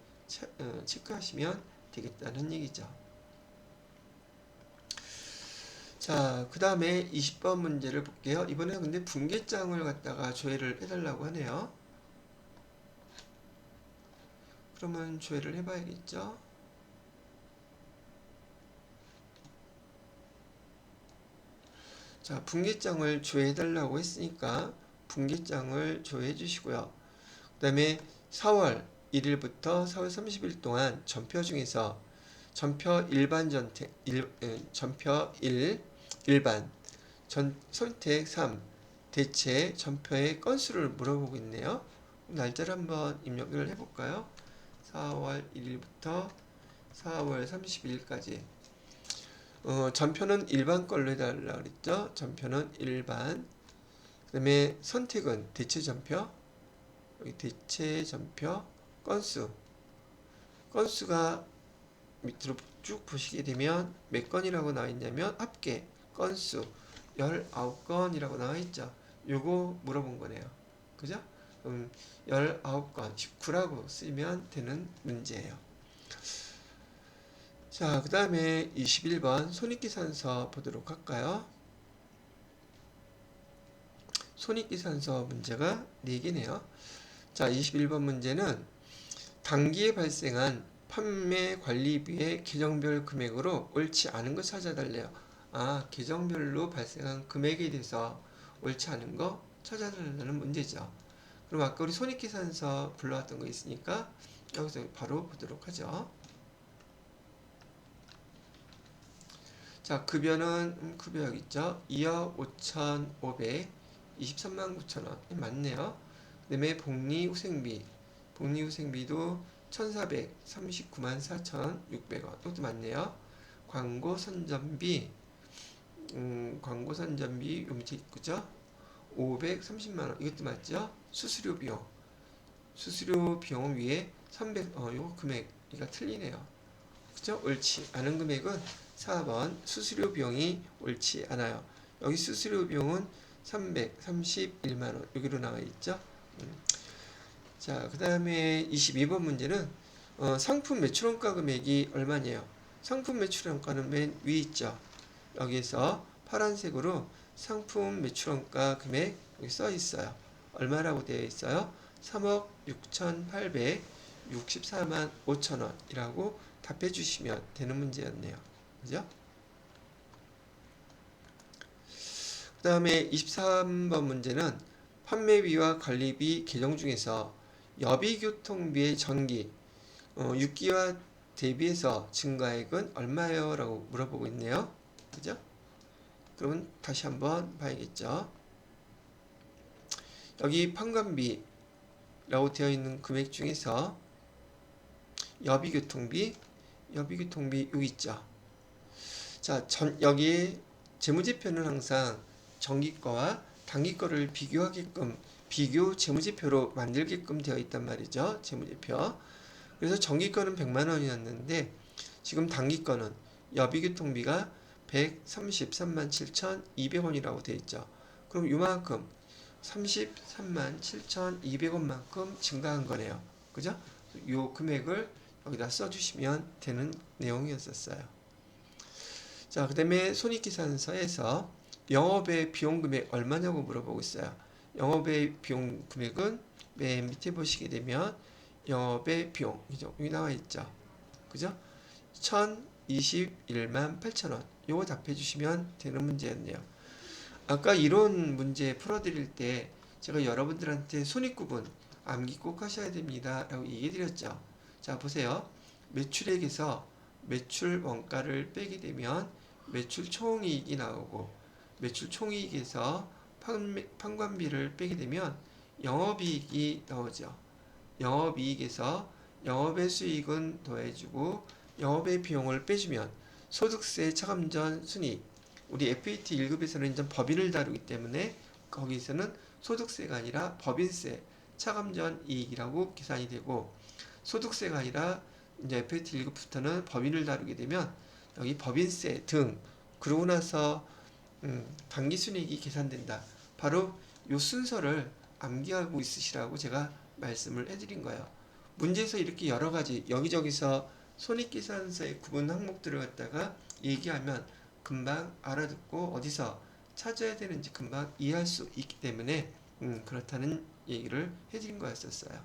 체크하시면 되겠다는 얘기죠. 자, 그 다음에 20번 문제를 볼게요. 이번에 근데 분계장을 갖다가 조회를 해달라고 하네요. 그러면 조회를 해봐야겠죠. 자, 분계장을 조회해달라고 했으니까 분계장을 조회해 주시고요. 그 다음에 4월 1일부터 4월 30일 동안 전표 중에서 전표 일반 전표 1 일반 선택 3 대체 전표의 건수를 물어보고 있네요. 날짜를 한번 입력을 해볼까요? 4월 1일부터 4월 30일까지 전표는 일반 걸로 해달라고 그랬죠. 전표는 일반. 그 다음에 선택은 대체 전표, 여기 대체 전표 건수가 밑으로 쭉 보시게 되면 몇 건이라고 나와 있냐면 합계 건수 19건이라고 나와 있죠. 요거 물어본 거네요. 그죠? 19건 19라고 쓰면 되는 문제예요. 자, 그 다음에 21번 손익계산서 보도록 할까요? 손익계산서 문제가 4개네요. 자, 21번 문제는 당기에 발생한 판매 관리비의 계정별 금액으로 옳지 않은 거 찾아달래요. 아, 계정별로 발생한 금액에 대해서 옳지 않은 거 찾아달라는 문제죠. 그럼 아까 우리 손익계산서 불러왔던 거 있으니까 여기서 바로 보도록 하죠. 자, 급여는 급여 여기 있죠. 2억 5,523만 9천 원 맞네요. 그다음에 복리후생비도 1,439만 4,600원 이것도 맞네요. 광고 선전비 요 밑에 있죠. 530만 원 이것도 맞죠. 수수료 비용은 위에 300 요거 금액이가 틀리네요. 그죠? 옳지 않은 금액은 4번 수수료 비용이 옳지 않아요. 여기 수수료 비용은 331만원 여기로 나와 있죠. 자, 그 다음에 22번 문제는 상품 매출원가 금액이 얼마냐요. 상품 매출원가는 맨 위에 있죠. 여기에서 파란색으로 상품 매출원가 금액 여기 써 있어요. 얼마라고 되어 있어요? 3억 6,864만 5천 원이라고 답해 주시면 되는 문제였네요. 그죠? 그 다음에 23번 문제는 판매비와 관리비 계정 중에서 여비교통비의 전기 6기와 대비해서 증가액은 얼마예요? 라고 물어보고 있네요. 그죠? 그러면 다시 한번 봐야겠죠. 여기 판관비라고 되어 있는 금액 중에서 여비교통비 여기 있죠. 자, 여기 재무제표는 항상 정기거와 단기거를 비교 재무제표로 만들게끔 되어 있단 말이죠. 재무제표. 그래서 정기거는 100만 원이었는데 지금 단기거는 여비교통비가 133만 7,200원이라고 되어 있죠. 그럼 이만큼 33만 7,200원만큼 증가한 거네요. 그죠? 요 금액을 여기다 써주시면 되는 내용이었어요. 자, 그 다음에 손익계산서에서 영업의 비용 금액 얼마냐고 물어보고 있어요. 영업의 비용 금액은 맨 밑에 보시게 되면 영업의 비용 여기 나와 있죠. 그죠? 1,021만 8천원 요거 답해 주시면 되는 문제였네요. 아까 이론 문제 풀어드릴 때 제가 여러분들한테 손익구분 암기 꼭 하셔야 됩니다 라고 얘기해 드렸죠. 자, 보세요. 매출액에서 매출 원가를 빼게 되면 매출 총이익이 나오고 매출 총이익에서 판관비를 빼게 되면 영업이익이 나오죠. 영업이익에서 영업의 수익은 더해주고 영업의 비용을 빼주면 소득세 차감전 순이익 우리 FAT 1급에서는 이제 법인을 다루기 때문에 거기서는 소득세가 아니라 법인세 차감전 이익이라고 계산이 되고 소득세가 아니라 이제 FAT 1급부터는 법인을 다루게 되면 여기 법인세 등 그러고 나서 당기순이익이 계산된다. 바로 이 순서를 암기하고 있으시라고 제가 말씀을 해드린 거예요. 문제에서 이렇게 여러 가지 여기저기서 손익계산서의 구분 항목들을 갖다가 얘기하면 금방 알아듣고 어디서 찾아야 되는지 금방 이해할 수 있기 때문에 그렇다는 얘기를 해드린 거였었어요.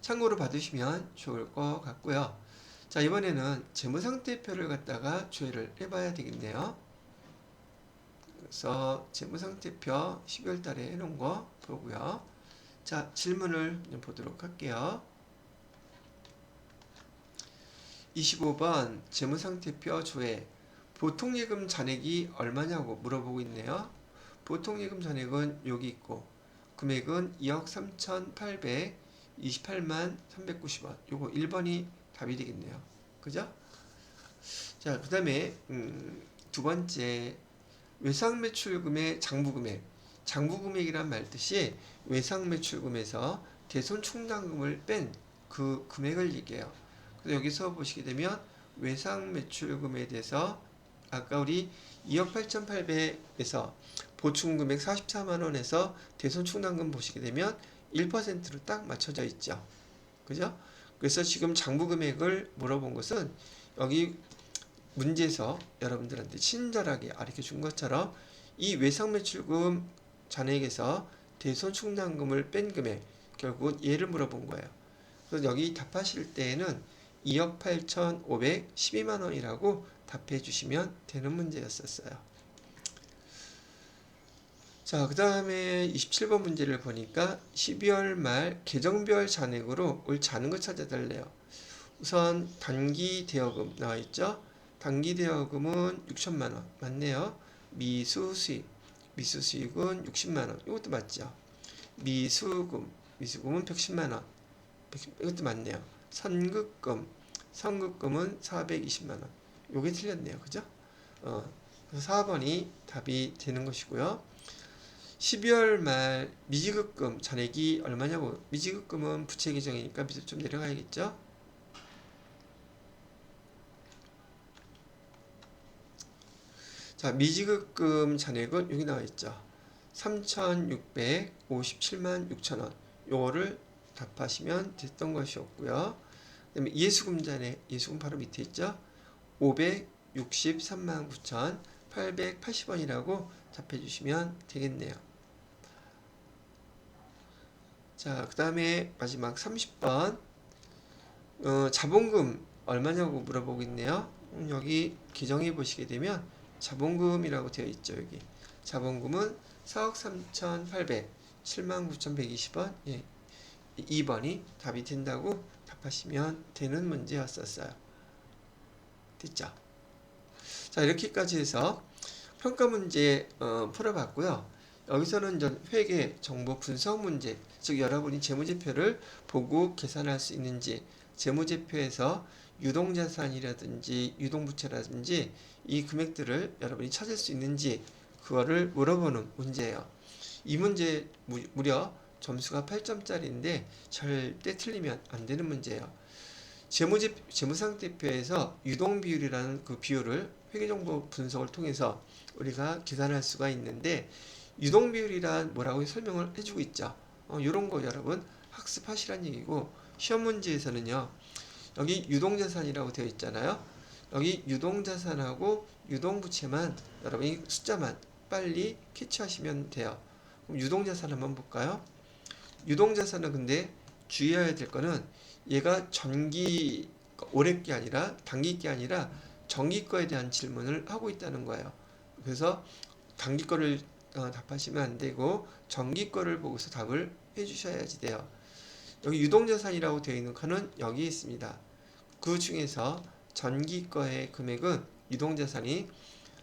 참고로 받으시면 좋을 것 같고요. 자, 이번에는 재무상태표를 갖다가 조회를 해봐야 되겠네요. 그래서 재무상태표 12월 달에 해놓은 거 보고요. 자, 질문을 보도록 할게요. 25번 재무상태표 조회 보통예금 잔액이 얼마냐고 물어보고 있네요. 보통예금 잔액은 여기 있고 금액은 2억 3,828만 390원 요거 1번이 답이 되겠네요. 그죠? 자, 그 다음에 두 번째 외상매출금의 장부금액이란 말 뜻이 외상매출금에서 대손충당금을 뺀 그 금액을 얘기해요. 그래서 여기서 보시게 되면 외상매출금에 대해서 아까 우리 2억 8,800에서 보충금액 44만원에서 대손충당금 보시게 되면 1%로 딱 맞춰져 있죠. 그죠? 그래서 지금 장부금액을 물어본 것은 여기 문제에서 여러분들한테 친절하게 가르쳐 준 것처럼 이 외상매출금 잔액에서 대손충당금을 뺀 금액 결국은 얘를 물어본 거예요. 그래서 여기 답하실 때에는 2억 8,512만원이라고 답해 주시면 되는 문제였었어요. 자, 그 다음에 27번 문제를 보니까 12월 말 계정별 잔액으로 올 잔액을 찾아달래요. 우선 단기 대여금 나와 있죠. 단기 대여금은 6천만 원 맞네요. 미수 수익, 미수 수익은 60만 원. 이것도 맞죠. 미수금, 미수금은 110만 원. 이것도 맞네요. 선급금은 420만 원. 요게 틀렸네요. 그죠? 그래서 4번이 답이 되는 것이고요. 12월 말 미지급금 잔액이 얼마냐고. 미지급금은 부채 계정이니까 밑으로 좀 내려가야겠죠. 자, 미지급금 잔액은 여기 나와 있죠. 3,657만 6천 원. 요거를 답하시면 됐던 것이었고요. 그다음에 예수금 잔액, 예수금 바로 밑에 있죠. 563만 9,880원이라고 답해 주시면 되겠네요. 자, 그 다음에 마지막 30번 자본금 얼마냐고 물어보고 있네요. 여기 기정해 보시게 되면 자본금이라고 되어 있죠. 여기 자본금은 4억 3,800 79,120원. 예, 2번이 답이 된다고 답하시면 되는 문제였었어요. 됐죠? 자, 이렇게까지 해서 평가 문제 풀어봤고요. 여기서는 회계 정보 분석 문제, 즉 여러분이 재무제표를 보고 계산할 수 있는지, 재무제표에서 유동자산이라든지 유동부채라든지 이 금액들을 여러분이 찾을 수 있는지 그거를 물어보는 문제예요. 이 문제 무려 점수가 8점짜리인데 절대 틀리면 안 되는 문제예요. 재무상태표에서 유동비율이라는 그 비율을 회계정보 분석을 통해서 우리가 계산할 수가 있는데, 유동비율이란 뭐라고 설명을 해주고 있죠. 이런 거 여러분 학습하시란 얘기고, 시험 문제에서는요, 여기 유동자산이라고 되어 있잖아요. 여기 유동자산하고 유동부채만 여러분이 숫자만 빨리 캐치하시면 돼요. 그럼 유동자산 한번 볼까요? 유동자산은 근데 주의해야 될 거는 얘가 전기 올해 게 아니라 단기 게 아니라 정기 거에 대한 질문을 하고 있다는 거예요. 그래서 단기 거를 답하시면 안 되고 정기 거를 보고서 답을 해주셔야지 돼요. 여기 유동자산이라고 되어 있는 칸은 여기 있습니다. 그 중에서 전기 거의 금액은 유동자산이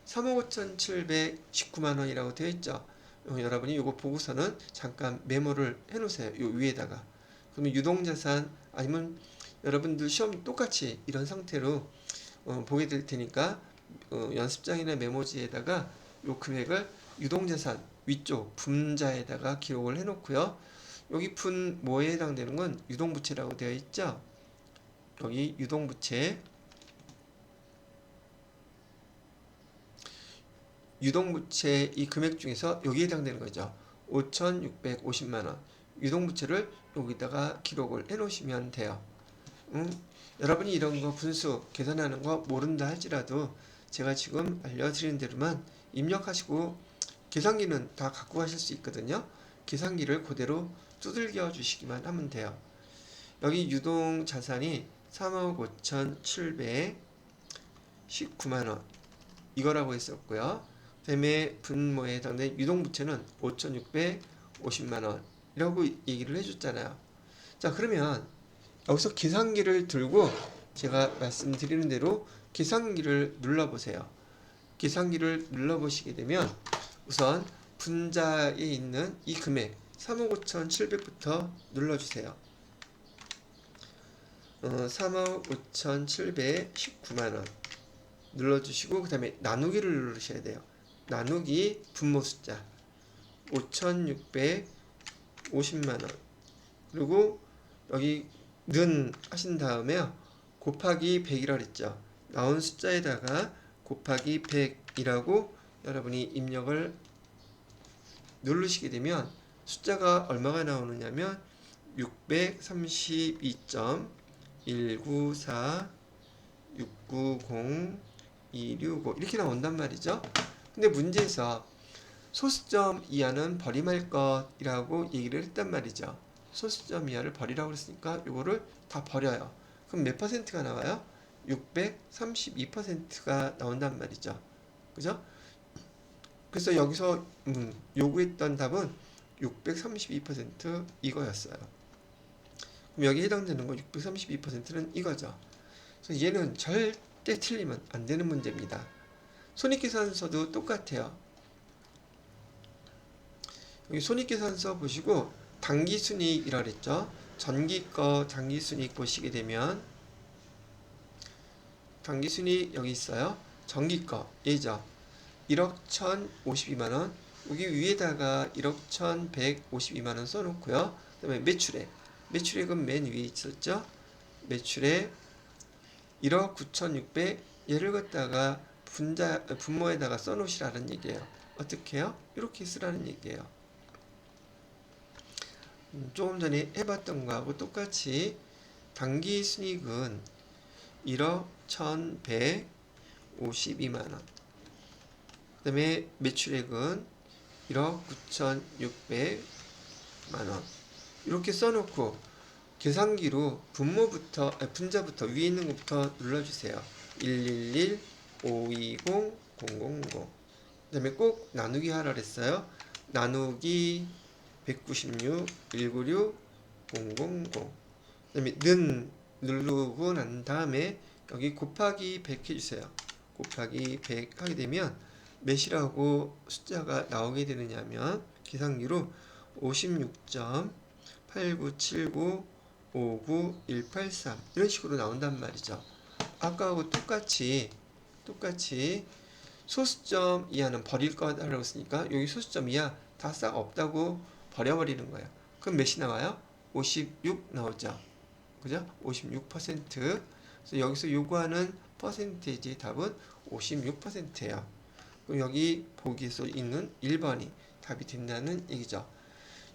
3억 5,719만 원이라고 되어 있죠. 여러분이 이거 보고서는 잠깐 메모를 해놓으세요. 요 위에다가. 그러면 유동자산 아니면 여러분들 시험 똑같이 이런 상태로 보게 될 테니까 연습장이나 메모지에다가 요 금액을 유동자산 위쪽 분자에다가 기록을 해놓고요. 여기 분 뭐에 해당되는 건 유동부채라고 되어 있죠. 여기 유동부채 이 금액 중에서 여기에 해당되는 거죠. 5,650만원 유동부채를 여기다가 기록을 해 놓으시면 돼요. 여러분이 이런 거 분수 계산하는 거 모른다 할지라도 제가 지금 알려드리는 대로만 입력하시고, 계산기는 다 갖고 가실 수 있거든요. 계산기를 그대로 두들겨 주시기만 하면 돼요. 여기 유동자산이 3억 5,719만원 이거라고 했었고요. 그 다음에 분모에 해당된 유동부채는 5,650만원 이라고 얘기를 해줬잖아요. 자, 그러면 여기서 계산기를 들고 제가 말씀드리는 대로 계산기를 눌러보세요. 계산기를 눌러보시게 되면 우선 분자에 있는 이 금액 3억 5,700부터 눌러주세요. 3억 5,719만원 눌러주시고 그 다음에 나누기를 누르셔야 돼요. 나누기 분모 숫자 5,650만원 그리고 여기 는 하신 다음에요. 곱하기 100이라고 했죠. 나온 숫자에다가 곱하기 100이라고 여러분이 입력을 누르시게 되면 숫자가 얼마가 나오느냐면 632.194.690.265 이렇게 나온단 말이죠. 근데 문제에서 소수점 이하는 버림할 것이라고 얘기를 했단 말이죠. 소수점 이하를 버리라고 했으니까 이거를 다 버려요. 그럼 몇 퍼센트가 나와요? 632%가 나온단 말이죠. 그죠? 그래서 여기서 요구했던 답은 632% 이거였어요. 그럼 여기 해당되는 거 632%는 이거죠. 그래서 얘는 절대 틀리면 안 되는 문제입니다. 손익계산서도 똑같아요. 여기 손익계산서 보시고 당기순이익이라 그랬죠. 전기 거 당기순이익 보시게 되면 당기순이익 여기 있어요. 전기 거 얘죠. 1억 1,052만원. 여기 위에다가 1억 1,152만원 써놓고요. 그 다음에 매출액은 맨 위에 있었죠. 매출액 1억 9,600 얘를 갖다가 분모에다가 써놓으시라는 얘기예요. 어떻게 해요? 이렇게 쓰라는 얘기예요. 조금 전에 해봤던 거하고 똑같이 당기순이익은 1억 1,152만원. 그 다음에 매출액은 1억 9,600만원. 이렇게 써놓고 계산기로 분자부터 위에 있는 것부터 눌러주세요. 111, 520, 000. 그 다음에 꼭 나누기 하라 그랬어요. 나누기 196, 196, 000. 그 다음에 누르고 난 다음에 여기 곱하기 100 해주세요. 곱하기 100 하게 되면 몇이라고 숫자가 나오게 되느냐면 계산기로 56.897959 이런 식으로 나온단 말이죠. 아까하고 똑같이 소수점 이하는 버릴 거라고 했으니까 여기 소수점 이하 다 싹 없다고 버려버리는 거예요. 그럼 몇이 나와요? 56 나오죠. 그죠? 56%. 그래서 여기서 요구하는 퍼센테이지 답은 56%예요. 그럼 여기 보기에서 있는 1번이 답이 된다는 얘기죠.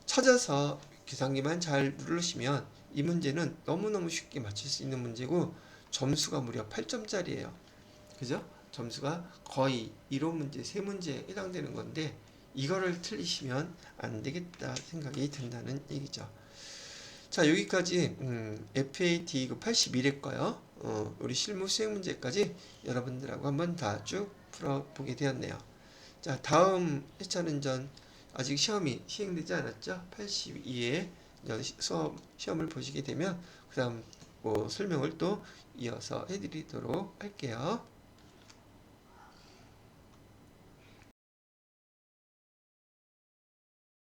찾아서 계산기만 잘 누르시면 이 문제는 너무너무 쉽게 맞출 수 있는 문제고 점수가 무려 8점짜리예요. 그죠? 점수가 거의 1호 문제, 3문제에 해당되는 건데 이거를 틀리시면 안 되겠다 생각이 든다는 얘기죠. 자, 여기까지 FAT 81회 거요. 우리 실무 수행 문제까지 여러분들하고 한번 다 쭉 풀어보게 되었네요. 자, 다음 회차는 아직 시험이 시행되지 않았죠? 82회 시험을 보시게 되면 그 다음 설명을 또 이어서 해드리도록 할게요.